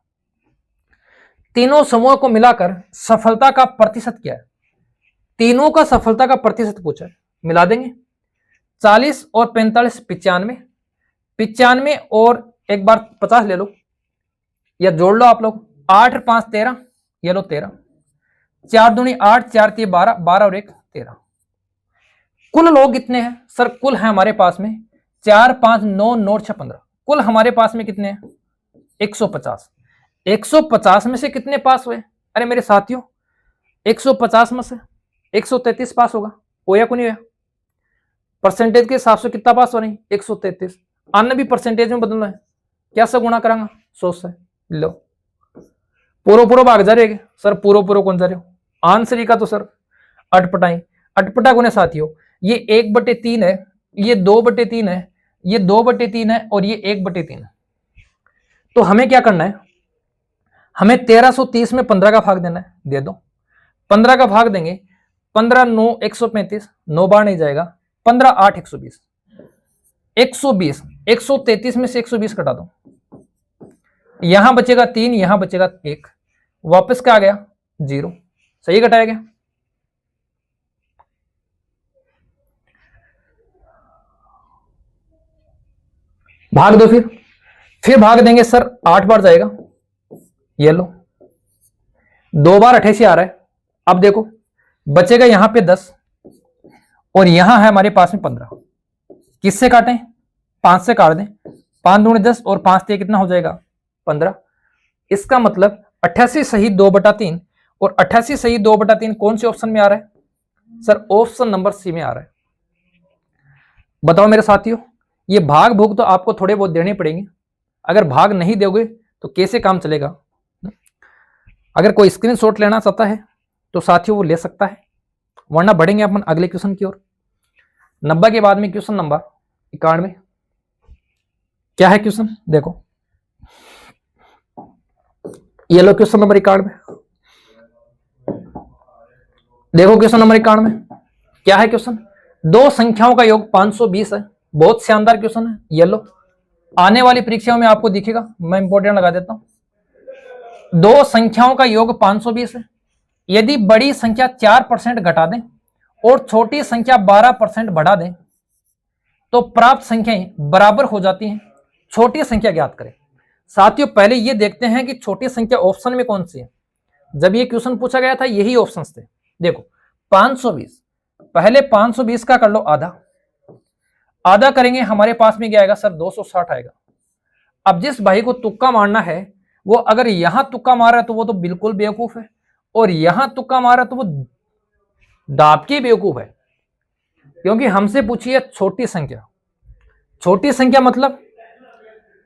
तीनों समूहों को मिलाकर सफलता का प्रतिशत क्या है? तीनों का सफलता का प्रतिशत पूछा है, मिला देंगे। 40 और 45 95, 95 और एक बार 50 ले लो या जोड़ लो आप लोग। 8 और 5 13, ये लो 13, 4 दूनी 8, 4 3 12, 12 और 1 13। कुल लोग कितने हैं सर? कुल है हमारे पास में 4 5 9 9 6 15, कुल हमारे पास में कितने हैं? 150। 150 में से कितने पास हुए? अरे मेरे साथियों, 150 में से 133 पास होगा, होया को नहीं होया? परसेंटेज के हिसाब से कितना पास हो रही? 133। अन्य भी परसेंटेज में बदलना है, क्या सब गुणा करांगा? 100 से। लो पूरो पूरो भाग जा रहे सर, पूरो पूरो कौन जा रहे हो? आंसर का तो सर अटपटाई, अटपटा गुने साथियों, ये 1/3 है, ये 2/3 है, ये 2/3 है और ये 1/3 है। तो हमें क्या करना है? हमें 1330 में 15 का भाग देना है, दे दो। 15 का भाग देंगे, 15 9 135, 9 बार नहीं जाएगा, 15 8 120, 120, 133 में से 120 कटा दो, यहां बचेगा 3, यहां बचेगा 1, वापस क्या आ गया? 0। सही घटाया गया। भाग दो, फिर भाग देंगे सर, 8 बार जाएगा, ये लो 2 बार 88 आ रहा है। अब देखो बचेगा यहां पे 10 और यहां है हमारे पास में 15, किससे काटें? 5 से काट दें, 5 दूनी 10 और 5 ते कितना हो जाएगा? 15। इसका मतलब 88 सही 2/3 और 88 सही 2/3 कौन से ऑप्शन में आ रहा है? सर ऑप्शन नंबर सी में आ रहा है। बताओ मेरे साथियों, ये भाग भूग तो आपको थोड़े बहुत देने पड़ेंगे, अगर भाग नहीं दोगे तो कैसे काम चलेगा? अगर कोई स्क्रीनशॉट लेना चाहता है तो साथियों वो ले सकता है, वरना बढ़ेंगे अपन अगले क्वेश्चन की ओर। 90 के बाद में क्वेश्चन नंबर 91। क्या है क्वेश्चन? देखो ये लो क्वेश्चन नंबर 91। देखो क्वेश्चन नंबर 91 क्या है क्वेश्चन? दो संख्याओं का योग 520 है। बहुत शानदार क्वेश्चन है, ये लो आने वाली परीक्षाओं में आपको दिखेगा, मैं इंपोर्टेंट लगा देता हूं। दो संख्याओं का योग 520 है, यदि बड़ी संख्या 4% घटा दें और छोटी संख्या 12% बढ़ा दें तो प्राप्त संख्याएं बराबर हो जाती हैं। छोटी संख्या ज्ञात करें। साथियों पहले ये देखते हैं कि छोटी संख्या ऑप्शन में कौन सी है। जब ये क्वेश्चन पूछा गया था यही ऑप्शंस थे। देखो 520, पहले 520 का कर लो आधा, आधा करेंगे हमारे पास में क्या आएगा सर? 260 आएगा। अब जिस भाई को तुक्का मारना है वो अगर यहां तुक्का मार रहा है तो वो तो बिल्कुल बेवकूफ है, और यहां तुक्का मार रहा है तो वो दाब के बेवकूफ है, क्योंकि हमसे पूछी है छोटी संख्या। छोटी संख्या मतलब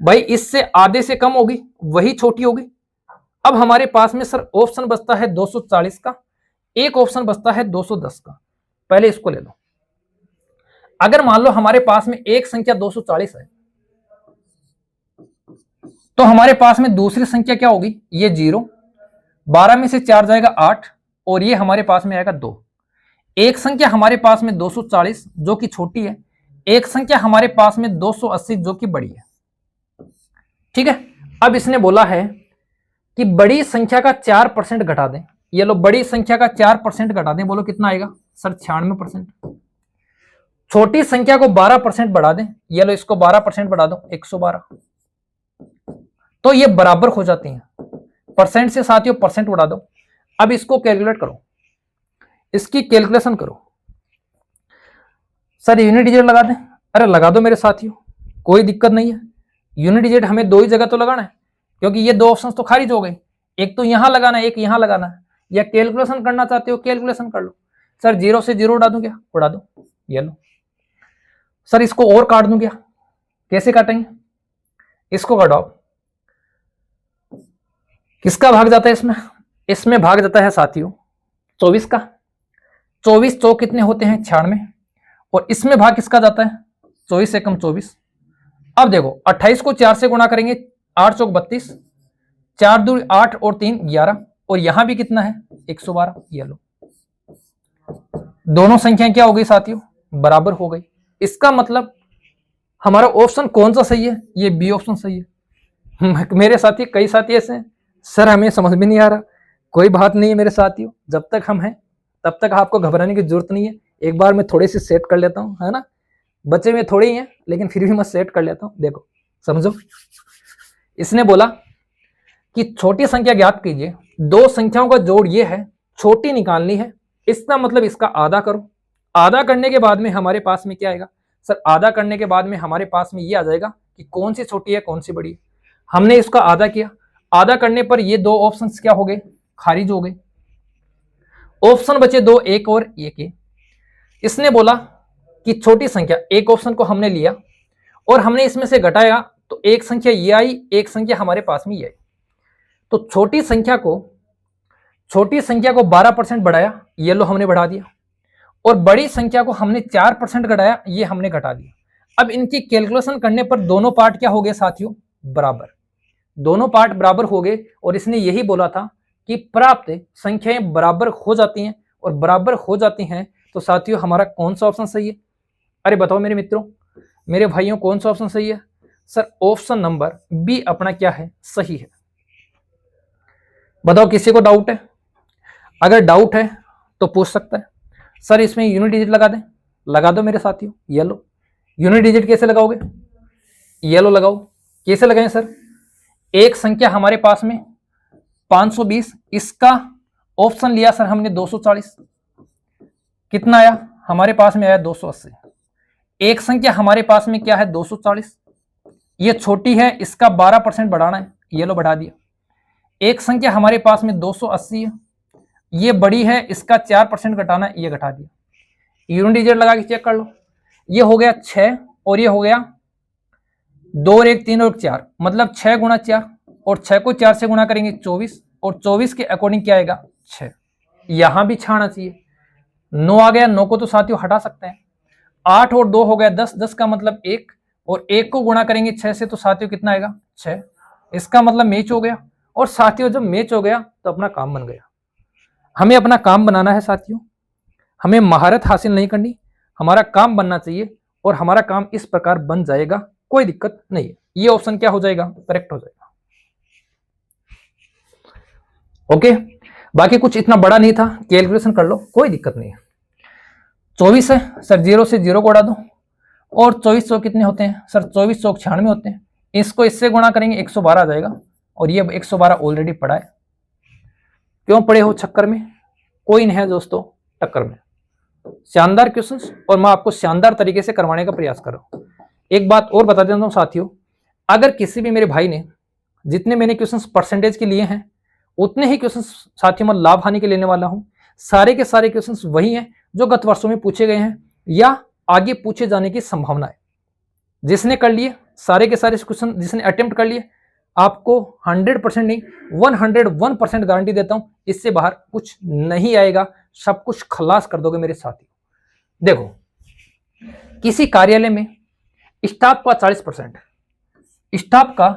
भाई इससे आधे से कम होगी वही छोटी होगी। अब हमारे पास में सर ऑप्शन बचता है 240 का, एक ऑप्शन बचता है 210 का। पहले इसको ले लो। अगर मान लो हमारे पास में एक संख्या 240 है तो हमारे पास में दूसरी संख्या क्या होगी? ये 0, 12 में से 4 जाएगा 8 और ये हमारे पास में आएगा 2। एक संख्या हमारे पास में 240 जो कि छोटी है, एक संख्या हमारे पास में 280 जो कि बड़ी है। ठीक है, अब इसने बोला है कि बड़ी संख्या का 4% घटा दें। ये लो बड़ी संख्या का 4% घटा दें, बोलो कितना आएगा सर? 96%। छोटी संख्या को 12% बढ़ा दें, ये लो इसको 12% बढ़ा दो, 112। तो ये बराबर हो जाती हैं। परसेंट से साथियों परसेंट उड़ा दो। अब इसको कैलकुलेट करो, इसकी कैलकुलेशन करो। सर यूनिट डिजिट लगा दें? अरे लगा दो मेरे साथियों, कोई दिक्कत नहीं है। यूनिट डिजिट हमें दो ही जगह तो लगाना है, क्योंकि ये दो ऑप्शंस तो खारिज हो गए। एक तो यहां लगाना है, एक यहां लगाना है। या कैलकुलेशन करना चाहते हो कैलकुलेशन कर लो। सर 0 से 0 उड़ा दूं क्या? उड़ा दो, ये लो। सर इसको और काट दूं क्या? कैसे काटेंगे? इसको काटो। किसका भाग जाता है इसमें? इसमें भाग जाता है साथियों 24 का। 24 चौक कितने होते हैं? 96। और इसमें भाग किसका जाता है? 24 से कम 24। अब देखो 28 को 4 से गुणा करेंगे, 8 चौक 32, 4 दूर 8 और 3 11, और यहां भी कितना है? 112। ये लो दोनों संख्याएं क्या हो गई साथियों? बराबर हो गई। इसका मतलब हमारा ऑप्शन कौन सा सही है? ये बी ऑप्शन सही है। मेरे साथी कई साथी ऐसे हैं सर हमें समझ में नहीं आ रहा। कोई बात नहीं है मेरे साथियों, जब तक हम हैं तब तक आपको घबराने की जरूरत नहीं है। एक बार मैं थोड़ी सी सेट कर लेता हूँ, है ना, बच्चे में थोड़े ही हैं लेकिन फिर भी मैं सेट कर लेता हूँ। देखो समझो, इसने बोला कि छोटी संख्या ज्ञात कीजिए, दो संख्याओं का जोड़ ये है, छोटी निकालनी है, इसका मतलब इसका आधा करो। आधा करने के बाद में हमारे पास में क्या आएगा सर, आधा करने के बाद में हमारे पास में ये आ जाएगा कि कौन सी छोटी है कौन सी बड़ी है। हमने इसका आधा किया, आधा करने पर ये दो ऑप्शंस क्या हो गए, खारिज हो गए। ऑप्शन बचे दो, एक और एक है। इसने बोला कि छोटी संख्या, एक ऑप्शन को हमने लिया और हमने इसमें से घटाया तो एक संख्या ये आई, एक संख्या हमारे पास में ये आई। तो छोटी संख्या को 12% बढ़ाया, ये लो हमने बढ़ा दिया, और बड़ी संख्या को हमने 4% घटाया, ये हमने घटा दिया। अब इनकी कैलकुलेशन करने पर दोनों पार्ट क्या हो गए साथियों, बराबर। दोनों पार्ट बराबर हो गए और इसने यही बोला था कि प्राप्त संख्याएं बराबर हो जाती हैं, और बराबर हो जाती हैं तो साथियों हमारा कौन सा ऑप्शन सही है? अरे बताओ मेरे मित्रों, मेरे भाइयों, कौन सा ऑप्शन सही है? सर ऑप्शन नंबर बी अपना क्या है, सही है। बताओ किसी को डाउट है? अगर डाउट है तो पूछ सकता है। सर इसमें यूनिट डिजिट लगा दें? लगा दो मेरे साथियों, ये लो। यूनिट डिजिट कैसे लगाओगे? ये लो लगाओ। कैसे लगाएं सर? एक संख्या हमारे पास में 520, इसका ऑप्शन लिया सर हमने 240, कितना आया हमारे पास में? आया 280। एक संख्या हमारे पास में क्या है, 240, ये छोटी है, इसका 12% बढ़ाना है, ये लो बढ़ा दिया। एक संख्या हमारे पास में 280 है, ये बड़ी है, इसका 4% घटाना है, ये घटा दिया। यूनिट डिजिट लगा के चेक कर लो, ये हो गया 6 और ये हो गया 2 और 1 3 और 4, मतलब 6 गुणा 4, और 6 को 4 से गुणा करेंगे 24, और 24 के अकॉर्डिंग क्या आएगा, 6। यहां भी छाना चाहिए। 9 आ गया, 9 को तो साथियों हटा सकते हैं। 8 और 2 हो गया 10, 10 का मतलब 1, और 1 को गुणा करेंगे 6 से तो साथियों कितना आएगा, 6। इसका मतलब मैच हो गया। और साथियों जब मैच हो गया तो अपना काम बन गया। हमें अपना काम बनाना है साथियों, हमें महारत हासिल नहीं करनी, हमारा काम बनना चाहिए, और हमारा काम इस प्रकार बन जाएगा, कोई दिक्कत नहीं है। ये ऑप्शन क्या हो जाएगा, करेक्ट हो जाएगा। ओके, बाकी कुछ इतना बड़ा नहीं था, कैलकुलेशन कर लो, कोई दिक्कत नहीं है। 24 है सर, 0 से 0 को उड़ा दो, और 24 चौक कितने होते हैं सर, 24 चौक 96 होते हैं। इसको इससे गुणा करेंगे 112 आ जाएगा, और ये 112 ऑलरेडी पड़ा है। क्यों पड़े हो चक्कर में? कोई नहीं है दोस्तों टक्कर में। शानदार क्वेश्चंस, और मैं आपको शानदार तरीके से करवाने का प्रयास कर रहा हूं। एक बात और बता देता हूं साथियों, अगर किसी भी मेरे भाई ने जितने मैंने क्वेश्चंस परसेंटेज के लिए हैं उतने ही क्वेश्चंस साथियों मैं लाभ हानि के लेने वाला हूं। सारे के सारे क्वेश्चंस वही हैं जो गत वर्षों में पूछे गए हैं या आगे पूछे जाने की संभावना है। जिसने कर लिए सारे के सारे क्वेश्चन, जिसने अटेम्प्ट कर लिए, आपको 100% नहीं 101% गारंटी देता हूं, इससे बाहर कुछ नहीं आएगा, सब कुछ खलास कर दोगे मेरे साथी। देखो, किसी कार्यालय में स्टाफ का 40%, स्टाफ का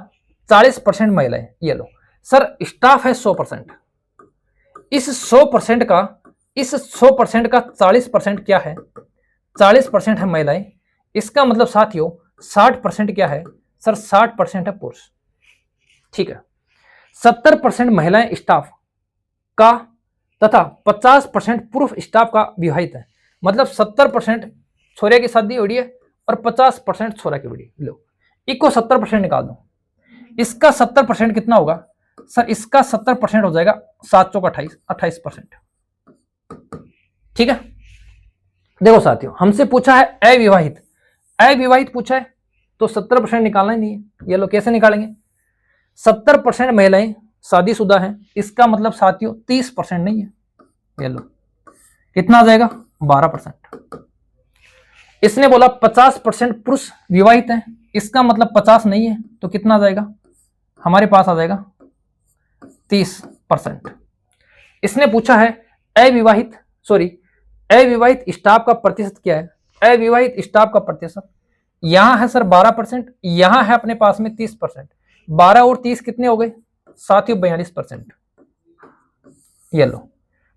40% महिलाएं, ये लो सर, स्टाफ है 100%, इस 100% का 40% क्या है, 40% है महिलाएं। इसका मतलब साथियों 60% क्या है सर, 60% है पुरुष। ठीक है, 70% महिलाएं स्टाफ का तथा 50% पुरुष स्टाफ का विवाहित है, मतलब 70% छोरे की शादी हो रही है और 50% छोरा की हो रही है। लो, इसको 70% निकाल दो, इसका 70% कितना होगा सर, इसका 70% हो जाएगा 7 चौक 28, 28%। ठीक है, देखो साथियों, हमसे पूछा है अविवाहित, अविवाहित पूछा है तो 70% निकालना ही नहीं है। ये लोग कैसे निकालेंगे, 70% महिलाएं शादीशुदा हैं, इसका मतलब साथियों 30% नहीं है। ये लो कितना आ जाएगा, 12%। इसने बोला 50% पुरुष विवाहित हैं, इसका मतलब 50 नहीं है तो कितना आ जाएगा, हमारे पास आ जाएगा 30%। इसने पूछा है अविवाहित स्टाफ का प्रतिशत क्या है, अविवाहित स्टाफ का प्रतिशत यहां है सर 12%, यहां है अपने पास में 30%। 12 और 30 कितने हो गए साथियों, 42%। ये लो,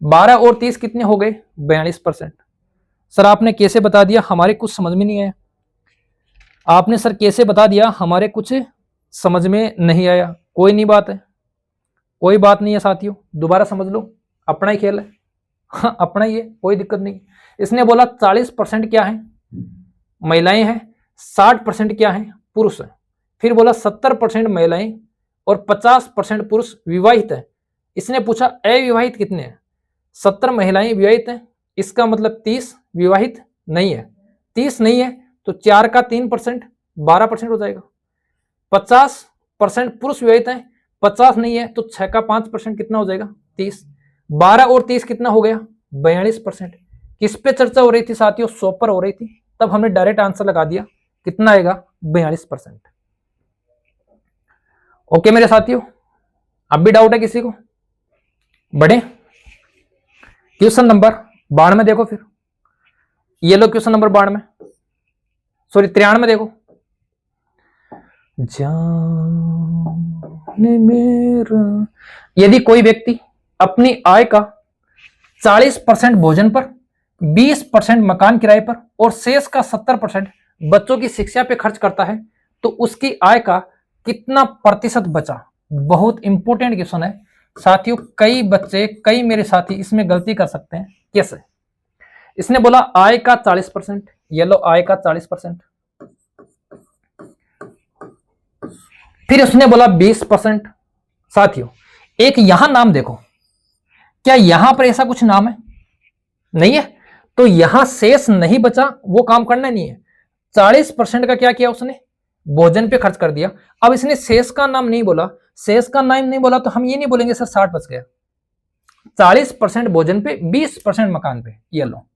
12 और 30 कितने हो गए, 42%। सर आपने कैसे बता दिया, हमारे कुछ समझ में नहीं आया। आपने सर कैसे बता दिया, हमारे कुछ समझ में नहीं आया। कोई नहीं बात है, कोई बात नहीं है साथियों, दोबारा समझ लो, अपना ही खेल है। हाँ, अपना ही है, कोई दिक्कत नहीं। इसने बोला 40% क्या है, महिलाएं हैं, 60% क्या है, पुरुष है। फिर बोला 70% महिलाएं और 50% पुरुष विवाहित है। इसने पूछा अविवाहित कितने हैं। 70 महिलाएं विवाहित हैं, इसका मतलब 30 विवाहित नहीं है। 30 नहीं है तो 4 का 3% 12% हो जाएगा। 50% पुरुष विवाहित हैं, 50 नहीं है तो 6 का 5% कितना हो जाएगा, 30। 12 और 30 कितना हो गया, 42%। किस पे चर्चा हो रही थी साथियों, 100 पर हो रही थी, तब हमने डायरेक्ट आंसर लगा दिया, कितना आएगा, 42%। ओके मेरे साथियों, अब भी डाउट है किसी को, बढ़े क्वेश्चन नंबर 92 में देखो। फिर ये लो क्वेश्चन नंबर 92 में, सॉरी 93 में देखो। जाने मेरा, यदि कोई व्यक्ति अपनी आय का 40% भोजन पर, 20% मकान किराए पर और शेष का 70% बच्चों की शिक्षा पे खर्च करता है तो उसकी आय का कितना प्रतिशत बचा। बहुत इंपॉर्टेंट क्वेश्चन है साथियों, कई बच्चे, कई मेरे साथी इसमें गलती कर सकते हैं। कैसे, इसने बोला आय का 40%, ये लो आय का 40%, फिर उसने बोला 20%। साथियों एक यहां नाम देखो, क्या यहां पर ऐसा कुछ नाम है, नहीं है, तो यहां शेष नहीं बचा, वो काम करना नहीं है। 40% का क्या किया उसने, भोजन पे खर्च कर दिया। अब इसने शेष का नाम नहीं बोला, शेष का नाम नहीं बोला तो हम ये नहीं बोलेंगे सर 60 बच गया। 40% भोजन पे, 20% मकान पे, ये लो।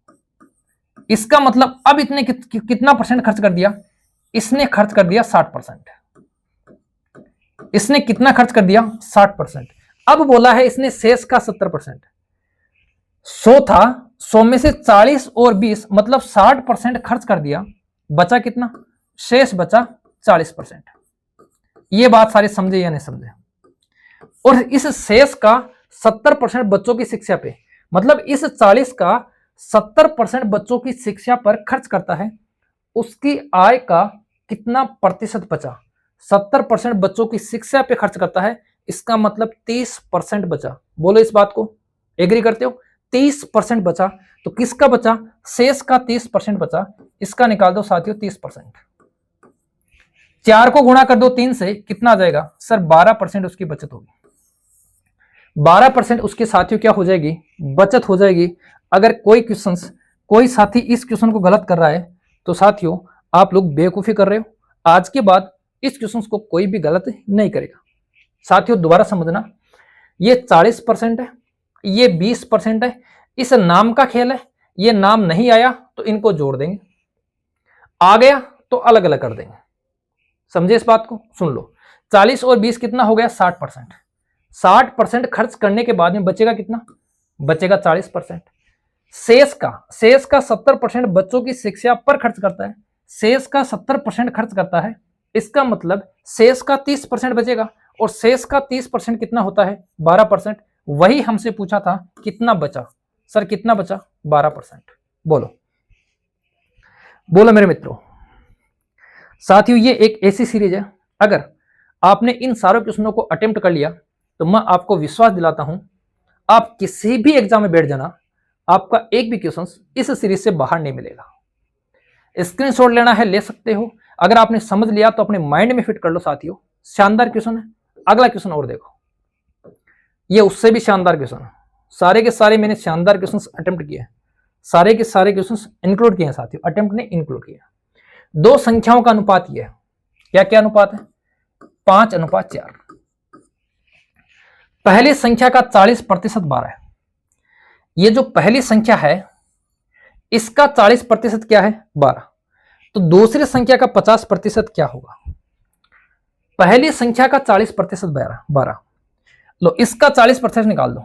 इसका मतलब अब इतने कितना परसेंट खर्च कर दिया, इसने खर्च कर दिया 60%। इसने कितना खर्च कर दिया, 60%। अब बोला है इसने शेष का 70%। 100 था, 100 में से 40 और 20 मतलब 60% खर्च कर दिया, बचा कितना, शेष बचा 40%। ये बात सारे समझे या नहीं समझे। और इस शेष का 70% बच्चों की शिक्षा पे, मतलब इस 40 का 70% बच्चों की शिक्षा पर खर्च करता है, उसकी आय का कितना प्रतिशत बचा। 70% बच्चों की शिक्षा पे खर्च करता है, इसका मतलब 30% बचा। बोलो इस बात को, एग्री करते हो, 30% बचा, तो किसका बचा, शेष का 30% बचा, इसका निकाल दो साथियों 30%। 4 को गुणा कर दो 3 से, कितना आ जाएगा सर, 12% उसकी बचत होगी। 12% उसके साथियों क्या हो जाएगी, बचत हो जाएगी। अगर कोई साथी इस क्वेश्चन को गलत कर रहा है तो साथियों आप लोग बेवकूफी कर रहे हो। आज के बाद इस क्वेश्चन को कोई भी गलत नहीं करेगा। साथियों दोबारा समझना, ये 40% है, ये 20% है, इस नाम का खेल है। ये नाम नहीं आया तो इनको जोड़ देंगे, आ गया तो अलग अलग कर देंगे। समझे इस बात को, सुन लो। 40 और 20 कितना हो गया, 60%। 60% खर्च करने के बाद में बचेगा कितना, बचेगा 40%। शेष का 70% बच्चों की शिक्षा पर खर्च करता है, शेष का 70% खर्च करता है, इसका मतलब शेष का 30% बचेगा। और शेष का 30% कितना होता है, 12%। वही हमसे पूछा था कितना बचा, सर कितना बचा, 12%। बोलो बोलो मेरे मित्रों। साथियों ये एक ऐसी सीरीज है, अगर आपने इन सारों क्वेश्चनों को अटेम्प्ट कर लिया तो मैं आपको विश्वास दिलाता हूं, आप किसी भी एग्जाम में बैठ जाना, आपका एक भी क्वेश्चन इस सीरीज से बाहर नहीं मिलेगा। स्क्रीनशॉट लेना है ले सकते हो, अगर आपने समझ लिया तो अपने माइंड में फिट कर लो साथियों। शानदार क्वेश्चन है। अगला क्वेश्चन और देखो, ये उससे भी शानदार क्वेश्चन है। सारे के सारे मैंने शानदार क्वेश्चन अटेम्प्ट किए, सारे के सारे क्वेश्चन इंक्लूड किए हैं साथियों, अटेम्प्ट ने इंक्लूड किया। दो संख्याओं का अनुपात यह है, क्या क्या अनुपात है, 5:4। पहली संख्या का 40% 12 है। ये जो पहली संख्या है इसका 40% क्या है, 12। तो दूसरी संख्या का 50% क्या होगा, पहली संख्या का 40% 12। लो इसका 40% निकाल दो,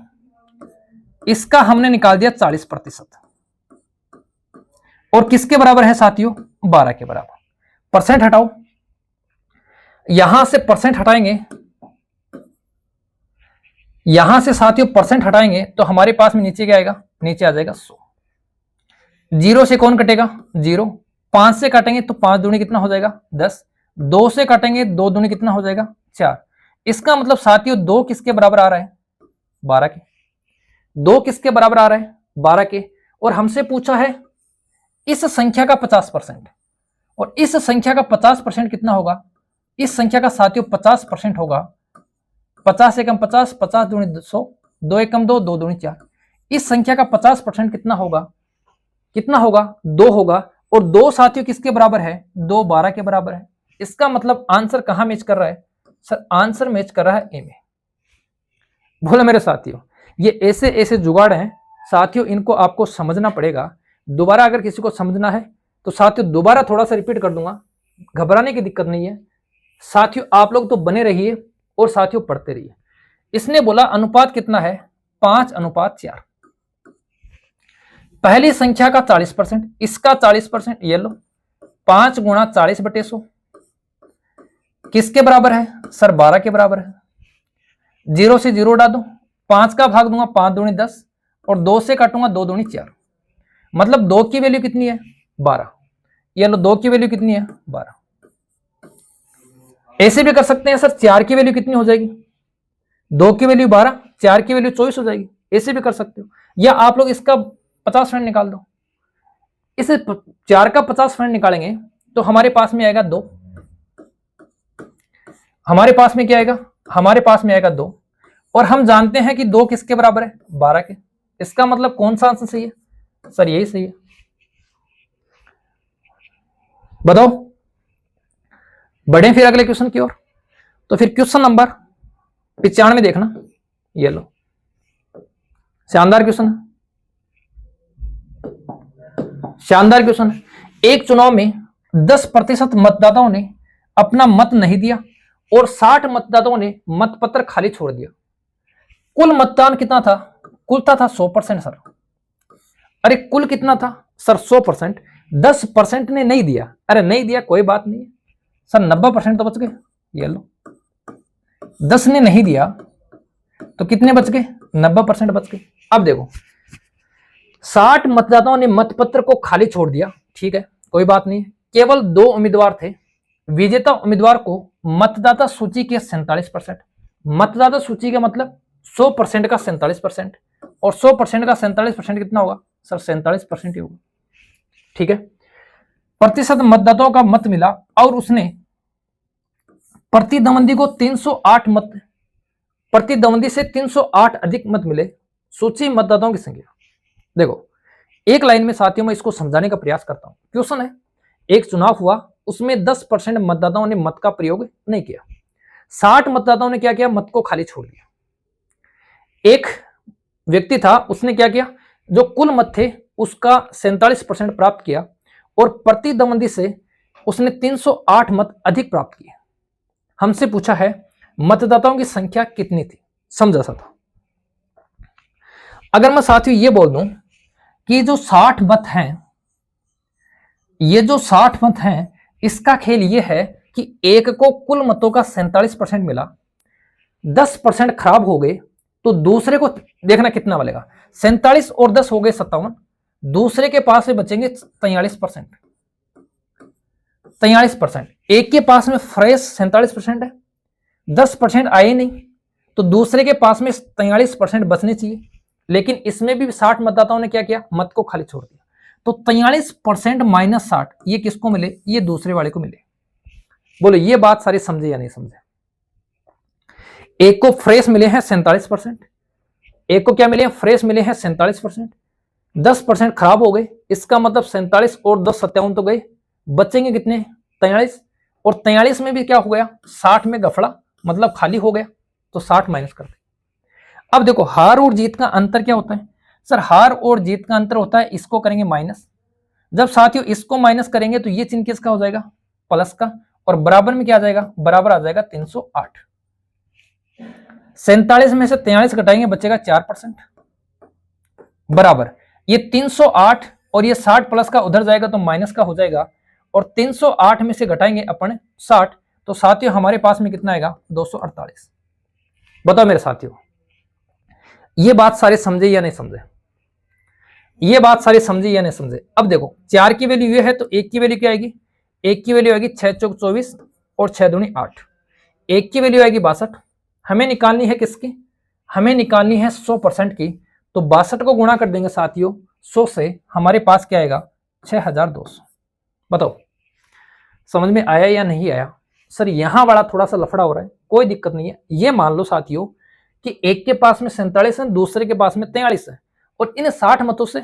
इसका हमने निकाल दिया 40%। और किसके बराबर है साथियों, 12 के बराबर। परसेंट हटाओ, यहां से परसेंट हटाएंगे, यहां से साथियों परसेंट हटाएंगे तो हमारे पास में नीचे क्या आएगा, नीचे आ जाएगा 100। 0 से कौन कटेगा, 0। 5 से काटेंगे तो 5 दूनी कितना हो जाएगा, 10। 2 से काटेंगे 2 दूनी कितना हो जाएगा, 4। इसका मतलब साथियों 2 किसके बराबर आ रहा है? 12 के। 2 किसके बराबर आ रहा है? 12 के। और हमसे पूछा है इस संख्या का 50%, और इस संख्या का 50% कितना होगा? इस संख्या का साथियों 50% होगा 50 एकम 50, 50 दूनी 100, 2 एकम 2, 2 दूनी 4। इस संख्या का 50% कितना होगा? कितना होगा? 2 होगा। और 2 साथियों किसके बराबर है? 2 12 के बराबर है। इसका मतलब आंसर कहां मैच कर रहा है? सर आंसर मैच कर रहा है ए में। बोलो मेरे साथियों, ये ऐसे ऐसे जुगाड़ हैं साथियों, इनको आपको समझना पड़ेगा। दोबारा अगर किसी को समझना है तो साथियों दोबारा थोड़ा सा रिपीट कर दूंगा, घबराने की दिक्कत नहीं है साथियों। आप लोग तो बने रहिए और साथियों पढ़ते रहिए। इसने बोला अनुपात कितना है? 5:4। पहली संख्या का 40%, इसका 40%, ये लो 5 गुणा 40/100 किसके बराबर है? सर 12 के बराबर है। 0 से 0 उड़ा दो, 5 का भाग दूंगा 5 दूनी 10, और 2 से काटूंगा 2 दूनी 4। मतलब 2 की वैल्यू कितनी है? 12। ये लो 2 की वैल्यू कितनी है? 12। ऐसे भी कर सकते हैं सर 4 की वैल्यू कितनी हो जाएगी? 2 की वैल्यू 12, 4 की वैल्यू 24 हो जाएगी। ऐसे भी कर सकते हो, या आप लोग इसका 50% निकाल दो। इसे 4 का 50% निकालेंगे तो हमारे पास में आएगा 2। हमारे पास में क्या आएगा? हमारे पास में आएगा 2। और हम जानते हैं कि 2 किसके बराबर है? 12 के। इसका मतलब कौन सा आंसर सही है? सर यही सही है। बताओ, बढ़े फिर अगले क्वेश्चन की ओर। तो फिर क्वेश्चन नंबर 95 देखना, ये लो शानदार क्वेश्चन है, शानदार क्वेश्चन है। एक चुनाव में 10% मतदाताओं ने अपना मत नहीं दिया और 60 मतदाताओं ने मतपत्र खाली छोड़ दिया। कुल मतदान कितना था? कुल था 100% सर। अरे कुल कितना था सर? 100%। 10% ने नहीं दिया, अरे नहीं दिया कोई बात नहीं सर, 90% तो बच गए। ये लो 10 ने नहीं दिया तो कितने बच गए? 90% बच गए। अब देखो 60 मतदाताओं ने मतपत्र को खाली छोड़ दिया, ठीक है कोई बात नहीं। केवल 2 उम्मीदवार थे। विजेता उम्मीदवार को मतदाता सूची के 47%, मतदाता सूची का मतलब 100% का 47%, और 100% का 47% कितना होगा सर? 47% ही होगा, ठीक है। प्रतिशत मतदाताओं का मत मिला और उसने प्रतिद्वंदी को 308 मत, प्रतिद्वंदी से 308 अधिक मत मिले। सूची मतदाताओं की संख्या देखो, एक लाइन में साथियों मैं इसको समझाने का प्रयास करता हूं। क्वेश्चन है, एक चुनाव हुआ, उसमें 10% मतदाताओं ने मत का प्रयोग नहीं किया। 60 मतदाताओं ने क्या किया? मत को खाली छोड़ दिया। एक व्यक्ति था, उसने क्या किया? जो कुल मत थे उसका 47% प्राप्त किया, और प्रतिद्वंदी से उसने 308 मत अधिक प्राप्त किए। हमसे पूछा है मतदाताओं की संख्या कितनी थी? समझा सा था। अगर मैं साथियों ये बोल दूं कि जो 60 मत हैं, ये जो 60 मत हैं, इसका खेल ये है कि एक को कुल मतों का 47% मिला, 10% खराब हो गए, तो दूसरे को देखना कितना मिलेगा। 47 और 10 हो गए 57, दूसरे के पास में बचेंगे 43%। 43%। एक के पास में फ्रेश 47% है, 10% आए नहीं, तो दूसरे के पास में 43% बचने चाहिए। लेकिन इसमें भी 60 मतदाताओं ने क्या किया? मत को खाली छोड़ दिया। तो 43% माइनस 60 ये किसको मिले? ये दूसरे वाले को मिले। बोलो ये बात सारी समझे या नहीं समझे? एक को फ्रेश मिले हैं 47%, एक को क्या मिले हैं? फ्रेश मिले हैं 47%, 10% खराब हो गए। इसका मतलब 47 और 10 57 तो गए, बचेंगे कितने? 43। और 43 में भी क्या हो गया? 60 में गफड़ा, मतलब खाली हो गया, तो 60 माइनस करते। अब देखो हार और जीत का अंतर क्या होता है सर? हार और जीत का अंतर होता है, इसको करेंगे माइनस। जब साथियों इसको माइनस करेंगे तो ये चिन्ह किसका हो जाएगा? प्लस का। और बराबर में क्या आ जाएगा? बराबर आ जाएगा 308। 47 में से 43 घटाएंगे, बचेगा 4%, बराबर ये 308, और ये 60 प्लस का उधर जाएगा तो माइनस का हो जाएगा, और 308 में से घटाएंगे अपन 60, तो साथियों हमारे पास में कितना आएगा? 248। बताओ मेरे साथियों, ये बात सारे समझे या नहीं समझे? ये बात सारी समझे या नहीं समझे? अब देखो 4 की वैल्यू ये है, तो 1 की वैल्यू क्या आएगी? 1 की वैल्यू आएगी 6 चौक 24 और 6 दूनी 8। 1 की वैल्यू आएगी 62, हमें निकालनी है किसकी, हमें निकालनी है 100% की। तो 62 को गुणा कर देंगे साथियों 100 से, हमारे पास क्या आएगा 6200। बताओ समझ में आया या नहीं आया। सर यहां बड़ा थोड़ा सा लफड़ा हो रहा है, कोई दिक्कत नहीं है। ये मान लो साथियों कि एक के पास में 47 है, दूसरे के पास में 43 है, और इन 60 मतों से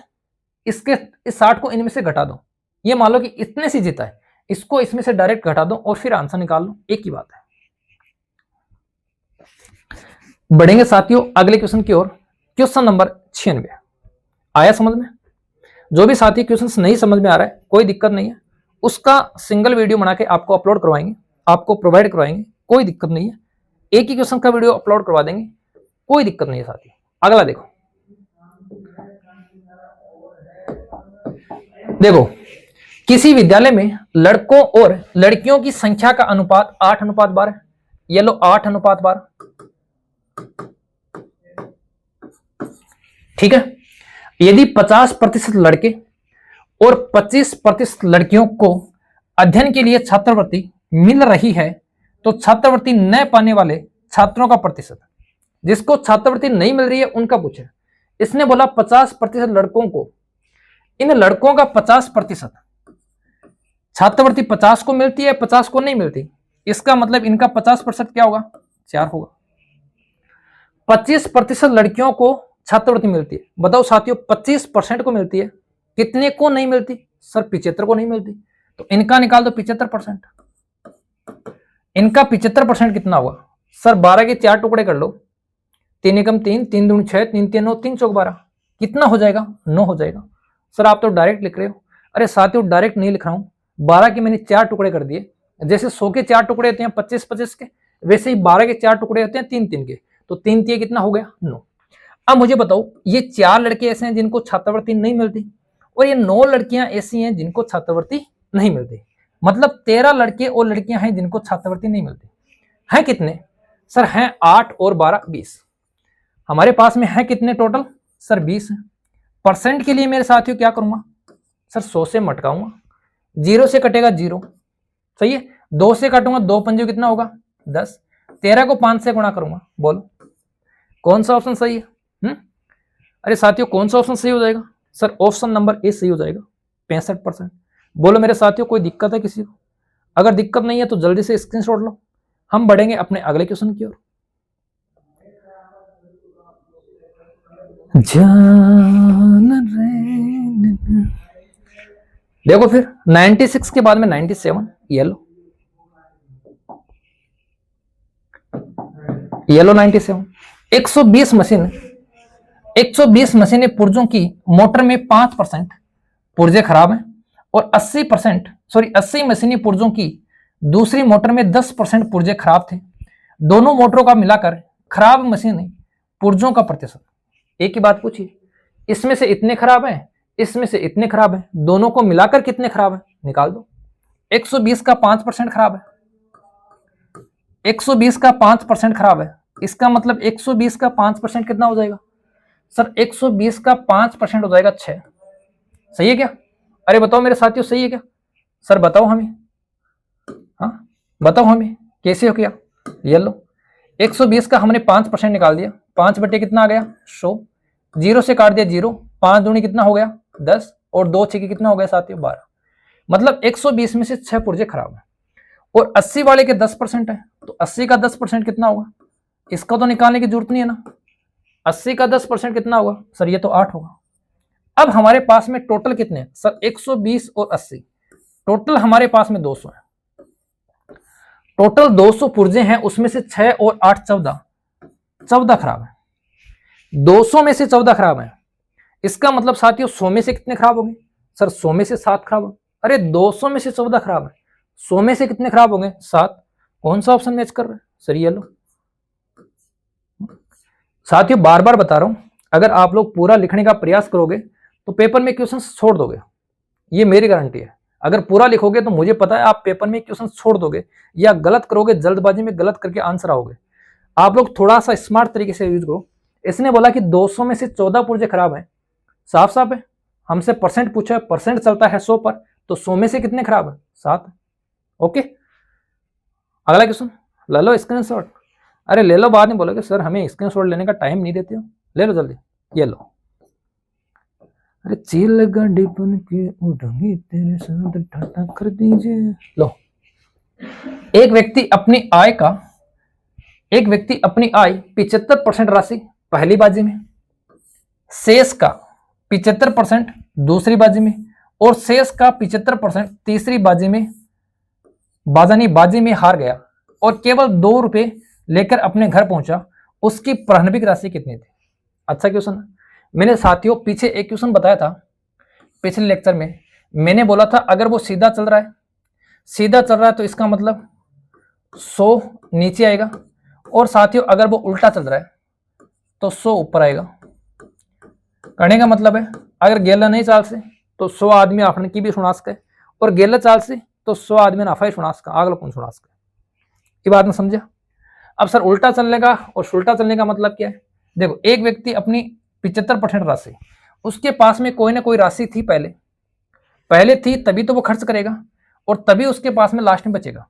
इसके इस 60 को इनमें से घटा दो। ये मान लो कि इतने से जीता है, इसको इसमें से डायरेक्ट घटा दो और फिर आंसर निकाल लो, एक ही बात है। बढ़ेंगे साथियों अगले क्वेश्चन की ओर। क्वेश्चन नंबर 96 आया समझ में। जो भी साथी क्वेश्चन नहीं समझ में आ रहा है कोई दिक्कत नहीं है, उसका सिंगल वीडियो बना के आपको अपलोड करवाएंगे, आपको प्रोवाइड करवाएंगे, कोई दिक्कत नहीं है। एक ही क्वेश्चन का वीडियो अपलोड करवा देंगे, कोई दिक्कत नहीं है साथी। अगला देखो, देखो किसी विद्यालय में लड़कों और लड़कियों की संख्या का अनुपात 8:12 है। ये लो 8:12, ठीक है। यदि 50% लड़के और 25% लड़कियों को अध्ययन के लिए छात्रवृत्ति मिल रही है तो छात्रवृत्ति न पाने वाले छात्रों का प्रतिशत। जिसको छात्रवृत्ति नहीं मिल रही है उनका पूछे। इसने बोला 50% लड़कों को, इन लड़कों का 50%, छात्रवृत्ति 50 को मिलती है 50 को नहीं मिलती, इसका मतलब इनका 50% क्या होगा 4 होगा। 25% लड़कियों को छात्रवृत्ति मिलती है। बताओ साथियों 25% को मिलती है, कितने को नहीं मिलती, सर 75 को नहीं मिलती। तो इनका निकाल दो 75%। इनका 75% कितना होगा सर, 12 के 4 टुकड़े कर लो, 3 एकम 3, 3 दूनी 6, 3 3 9, 3 चौक 12, कितना हो जाएगा 9 हो जाएगा। सर आप तो डायरेक्ट लिख रहे हो। अरे साथियों डायरेक्ट नहीं लिख रहा हूं, 12 के मैंने 4 टुकड़े कर दिए। जैसे 100 के 4 टुकड़े होते हैं 25-25 के, वैसे ही 12 के 4 टुकड़े होते हैं 3-3 के। तो 3 3 कितना हो गया 9। अब मुझे बताओ ये 4 लड़के ऐसे हैं जिनको छात्रवृत्ति नहीं मिलती, और ये 9 लड़कियां ऐसी हैं जिनको छात्रवृत्ति नहीं मिलती। मतलब 13 लड़के और लड़कियां हैं जिनको छात्रवृत्ति नहीं मिलती। हैं कितने सर, हैं 8 और 12 20। हमारे पास में है कितने टोटल सर 20 है। परसेंट के लिए मेरे साथियों क्या करूंगा सर, 100 से मटकाऊंगा, 0 से कटेगा 0, सही है। 2 से काटूंगा, 2 पंजे कितना होगा 10, 13 को 5 से गुणा करूंगा। बोलो कौन सा ऑप्शन सही है? अरे साथियों कौन सा ऑप्शन सही हो जाएगा सर, ऑप्शन नंबर ए सही हो जाएगा 65%। बोलो मेरे साथियों कोई दिक्कत है किसी को? अगर दिक्कत नहीं है तो जल्दी से स्क्रीनशॉट लो। हम बढ़ेंगे अपने अगले क्वेश्चन की ओर। देखो फिर 96 के बाद में 97, येलो 97। 120 मशीनें पुर्जों की मोटर में 5% पुर्जे खराब हैं, और 80 मशीनें पुर्जों की दूसरी मोटर में 10% पुर्जे खराब थे। दोनों मोटरों का मिलाकर खराब मशीनें पुर्जों का प्रतिशत। एक ही बात पूछिए, इसमें से इतने खराब हैं, इसमें से इतने खराब हैं, दोनों को मिलाकर कितने खराब हैं निकाल दो। 120 का 5% खराब है, 120 का 5% खराब है, इसका मतलब 120 का 5% कितना हो जाएगा सर, 120 का 5% हो जाएगा 6। सही है क्या? अरे बताओ मेरे साथियों सही है क्या सर, बताओ हमें, हाँ बताओ हमें कैसे हो गया। ये लो 120 का हमने 5% निकाल दिया, 5 बटे कितना आ गया 100, 0 से काट दिया 0, 5 दूनी कितना हो गया 10, और 2 6 कितना हो गया साथियों 12। मतलब 120 में से 6 पुर्जे खराब है, और 80 वाले के 10% है, तो 80 का 10% कितना होगा, इसका तो निकालने की जरूरत नहीं है ना। 80 का 10% कितना होगा सर, ये तो 8 होगा। अब हमारे पास में टोटल कितने हैं सर, 120 और 80, टोटल हमारे पास में 200 है। टोटल 200 पुर्जे हैं, उसमें से 6 और 8 14 खराब है। 200 में से 14 खराब है, इसका मतलब साथियों 100 में से कितने खराब होंगे सर, 100 में से 7 खराब हो। अरे 200 में से 14 खराब है, 100 में से कितने खराब होंगे 7। कौन सा ऑप्शन मैच कर रहा है सर, ये लो। साथियों बार बार बता रहा हूं, अगर आप लोग पूरा लिखने का प्रयास करोगे तो पेपर में क्वेश्चन छोड़ दोगे, ये मेरी गारंटी है। अगर पूरा लिखोगे तो मुझे पता है आप पेपर में क्वेश्चन छोड़ दोगे, या गलत करोगे, जल्दबाजी में गलत करके आंसर आओगे। आप लोग थोड़ा सा स्मार्ट तरीके से यूज करो। इसने बोला कि 200 में से 14 पुर्जे खराब हैं, साफ साफ है। हमसे परसेंट पूछा है, परसेंट चलता है 100 पर, तो 100 में से कितने खराब है 7। ओके अगला क्वेश्चन ले लो स्क्रीनशॉट। अरे ले लो, बाद में बोलोगे सर हमें स्क्रीनशॉट लेने का टाइम नहीं देते हो, ले लो जल्दी, ये लो। अरे चील गाड़ी बन के उड़ूंगी तेरे साथ टाटा कर दीजिए। लो, एक व्यक्ति अपनी आय 75% राशि पहली बाजी में, शेष का 75% दूसरी बाजी में और शेष का 75% तीसरी बाजी में बाजी में हार गया और केवल 2 रुपए लेकर अपने घर पहुंचा, उसकी प्रारंभिक राशि कितनी थी? अच्छा क्वेश्चन। मैंने साथियों पीछे एक क्वेश्चन बताया था पिछले लेक्चर में, मैंने बोला था अगर वो सीधा चल रहा है तो इसका मतलब 100 नीचे आएगा, और साथियों अगर वो उल्टा चल रहा है तो 100 ऊपर आएगा। कहने का मतलब है अगर गेला नहीं चाल से तो 100 आदमी आपने की भी सुना सके, और गेला चाल से तो 100 आदमी नाफा ही सुना सका, अगला कौन सुना सके। ये बात में समझा? अब सर उल्टा चलने का और सुल्टा चलने का मतलब क्या है? देखो, एक व्यक्ति अपनी 75% राशि, उसके पास में कोई ना कोई राशि थी पहले थी, तभी तो वो खर्च करेगा और तभी उसके पास में लास्ट में बचेगा।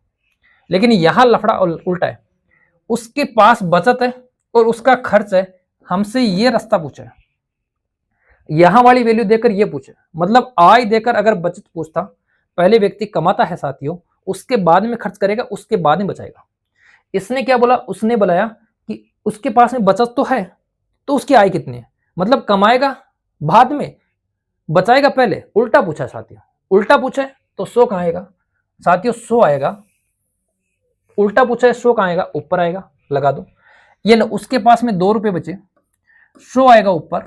लेकिन यहां लफड़ा उल्टा है, उसके पास बचत है और उसका खर्च है। हमसे ये रास्ता पूछा है, यहां वाली वैल्यू देकर ये पूछे, मतलब आय देकर अगर बचत पूछता, पहले व्यक्ति कमाता है साथियों, उसके बाद में खर्च करेगा, उसके बाद में बचाएगा। इसने क्या बोला? उसने बताया कि उसके पास में बचत तो है, तो उसकी आय कितनी है, मतलब कमाएगा बाद में, बचाएगा पहले। उल्टा पूछा साथियों, उल्टा पूछे तो 100 कहां आएगा साथियों? 100 आएगा। उल्टा पूछा है 100 कहां आएगा? ऊपर आएगा, लगा दो। ये लो, उसके पास में 2 रुपए बचे, 100 आएगा ऊपर।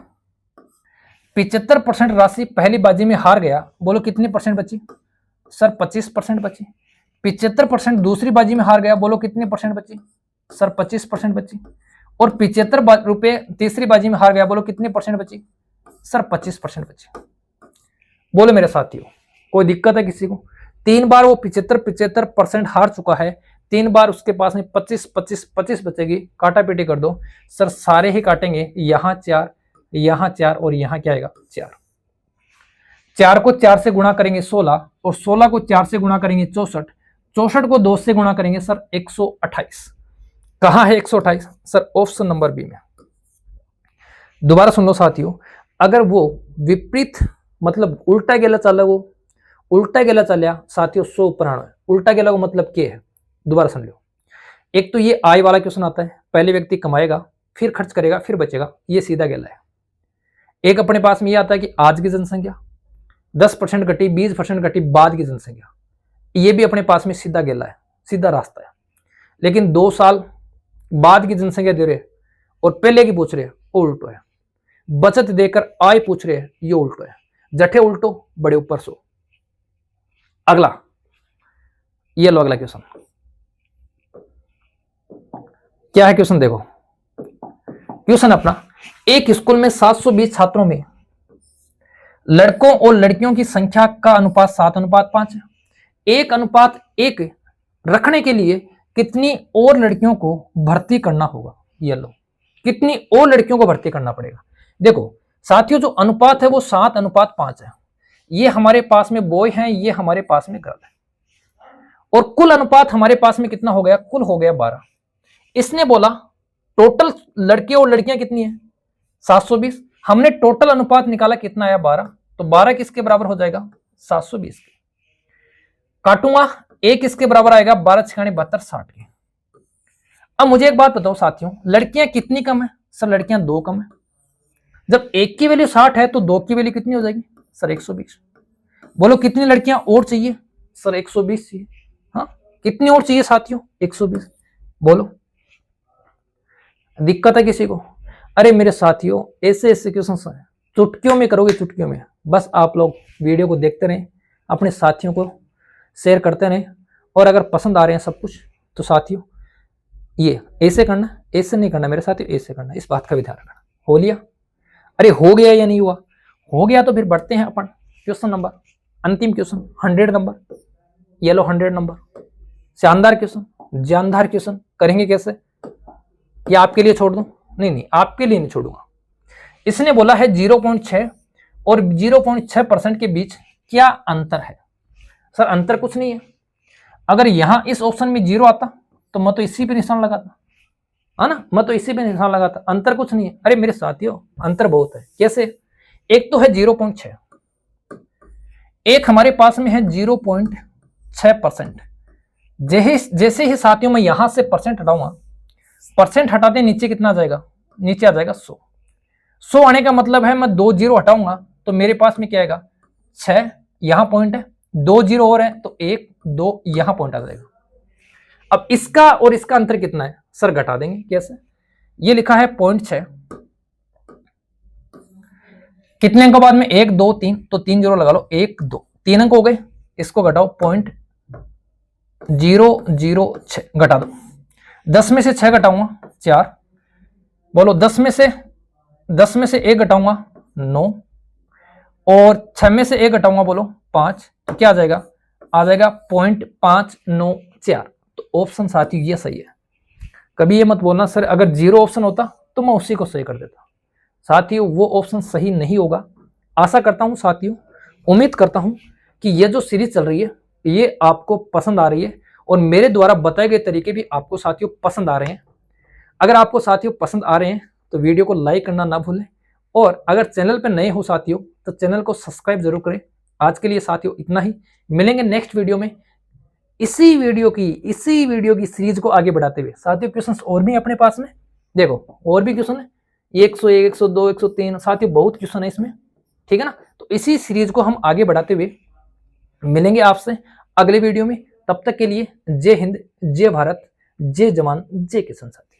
75% राशि पहली बाजी में हार गया, बोलो कितनी परसेंट बची? सर 25% बची। 75% दूसरी बाजी में हार गया, बोलो कितनी परसेंट बची? सर 25% बची। और 75 रुपए तीसरी बाजी में हार गया, बोलो कितनी परसेंट बची? सर 25% बची। बोलो मेरे साथियों, कोई दिक्कत है किसी को? 3 बार वो 75% हार चुका है, 3 बार उसके पास में 25 बचेगी। काटा पीटी कर दो सर, सारे ही काटेंगे, यहां 4, यहां 4 और यहां क्या आएगा? 4। 4 को 4 से गुणा करेंगे 16, और 16 को 4 से गुणा करेंगे 64, 64 को 2 से गुणा करेंगे सर 128। कहां है 128? सर ऑप्शन नंबर बी में। दोबारा सुन लो साथियों, अगर वो विपरीत मतलब उल्टा गेला चला, वो उल्टा गेला चलिया साथियों 100 ऊपर आना है। उल्टा गेला का मतलब क्या है? दोबारा सुन लो। एक तो ये आय वाला क्वेश्चन आता है, पहले व्यक्ति कमाएगा, फिर खर्च करेगा, फिर बचेगा, ये सीधा गेला है। एक अपने पास में ये आता है कि आज की जनसंख्या 10% घटी, 20% घटी, बाद की जनसंख्या, ये भी अपने पास में सीधा गेला है, सीधा रास्ता है। लेकिन 2 साल बाद की जनसंख्या दे रहे और पहले की पूछ रहे, वो उल्टो है। बचत देकर आय पूछ रहे, ये उल्टो है। जठे उल्टो, बड़े ऊपर सो। अगला, ये लो अगला क्वेश्चन क्या है? क्वेश्चन देखो, क्वेश्चन अपना, एक स्कूल में 720 छात्रों में लड़कों और लड़कियों की संख्या का अनुपात 7:5 है। 1:1 रखने के लिए कितनी और लड़कियों को भर्ती करना होगा? ये लो, कितनी और लड़कियों को भर्ती करना पड़ेगा। देखो साथियों, जो अनुपात है वो 7:5 है। ये हमारे पास में बॉय हैं, ये हमारे पास में गर्ल है, और कुल अनुपात हमारे पास में कितना हो गया? कुल हो गया 12। इसने बोला टोटल लड़के और लड़कियां कितनी है? 720। हमने टोटल अनुपात निकाला, कितना आया? 12। तो 12 किसके बराबर हो जाएगा? 720 के। काटूंगा, 1 किसके बराबर आएगा? 12 छियाने 72, 60 के। अब मुझे एक बात बताओ साथियों, लड़कियां कितनी कम है? सर लड़कियां 2 कम है। जब 1 की वैल्यू 60 है तो 2 की वैल्यू कितनी हो जाएगी? सर 120। बोलो कितनी लड़कियां और चाहिए? सर 120 चाहिए। हाँ, कितनी और चाहिए साथियों? 120। बोलो, दिक्कत है किसी को? अरे मेरे साथियों, ऐसे क्वेश्चन है, चुटकियों में करोगे, चुटकियों में। बस आप लोग वीडियो को देखते रहें, अपने साथियों को शेयर करते रहें, और अगर पसंद आ रहे हैं सब कुछ तो साथियों ये ऐसे करना, ऐसे नहीं करना मेरे साथियों, ऐसे करना। इस बात का भी ध्यान रखना। हो लिया? अरे हो गया या नहीं हुआ? हो गया तो फिर बढ़ते हैं अपन क्वेश्चन नंबर, अंतिम क्वेश्चन 100 नंबर। ये लो 100 नंबर, शानदार क्वेश्चन, जानदार क्वेश्चन। करेंगे कैसे? या आपके लिए छोड़ दूं? नहीं, आपके लिए नहीं छोड़ूंगा। इसने बोला है 0.6 और 0.6% के बीच क्या अंतर है? सर अंतर कुछ नहीं है। अगर यहां इस ऑप्शन में 0 आता तो मैं तो इसी पे निशान लगाता, है ना, मैं तो इसी पे निशान लगाता, अंतर कुछ नहीं है। अरे मेरे साथियों अंतर बहुत है। कैसे? एक तो है 0.6, एक हमारे पास में है 0.6%। जैसे ही साथियों मैं यहां से परसेंट हटाऊंगा, परसेंट हटाते नीचे कितना आ जाएगा, नीचे आ जाएगा 100। 100 आने का मतलब है मैं 2 जीरो हटाऊंगा तो मेरे पास में क्या आएगा, 6, यहां पॉइंट है, 2 जीरो और है तो 1 2 यहां पॉइंट आ जाएगा। अब इसका और इसका अंतर कितना है सर, घटा देंगे। कैसे? ये लिखा है 0.6, कितने अंक बाद में 1 2 3, तो 3 जीरो लगा लो, 1 2 3 अंक हो गए, इसको घटाओ 0.006 घटा दो। 10 में से 6 घटाऊंगा 4, बोलो 10 में से 1 घटाऊंगा 9, और 6 में से 1 घटाऊंगा बोलो 5, तो क्या आ जाएगा, आ जाएगा 0.594। तो ऑप्शन साथियों ये सही है। कभी ये मत बोलना सर अगर 0 ऑप्शन होता तो मैं उसी को सही कर देता। साथियों वो ऑप्शन सही नहीं होगा। आशा करता हूं साथियों, उम्मीद करता हूं कि ये जो सीरीज चल रही है ये आपको पसंद आ रही है और मेरे द्वारा बताए गए तरीके भी आपको साथियों पसंद आ रहे हैं। अगर आपको साथियों पसंद आ रहे हैं तो वीडियो को लाइक करना ना भूलें, और अगर चैनल पर नए हो साथियों तो चैनल को सब्सक्राइब जरूर करें। आज के लिए साथियों इतना ही, मिलेंगे नेक्स्ट वीडियो में इसी वीडियो की सीरीज को आगे बढ़ाते हुए। साथियों क्वेश्चंस और भी अपने पास में, देखो और भी क्वेश्चन है, 101 102 103 साथियों बहुत क्वेश्चन है इसमें, ठीक है ना। तो इसी सीरीज को हम आगे बढ़ाते हुए मिलेंगे आपसे अगले वीडियो में। तब तक के लिए जय हिंद, जय भारत, जय जवान, जय किसान साथी।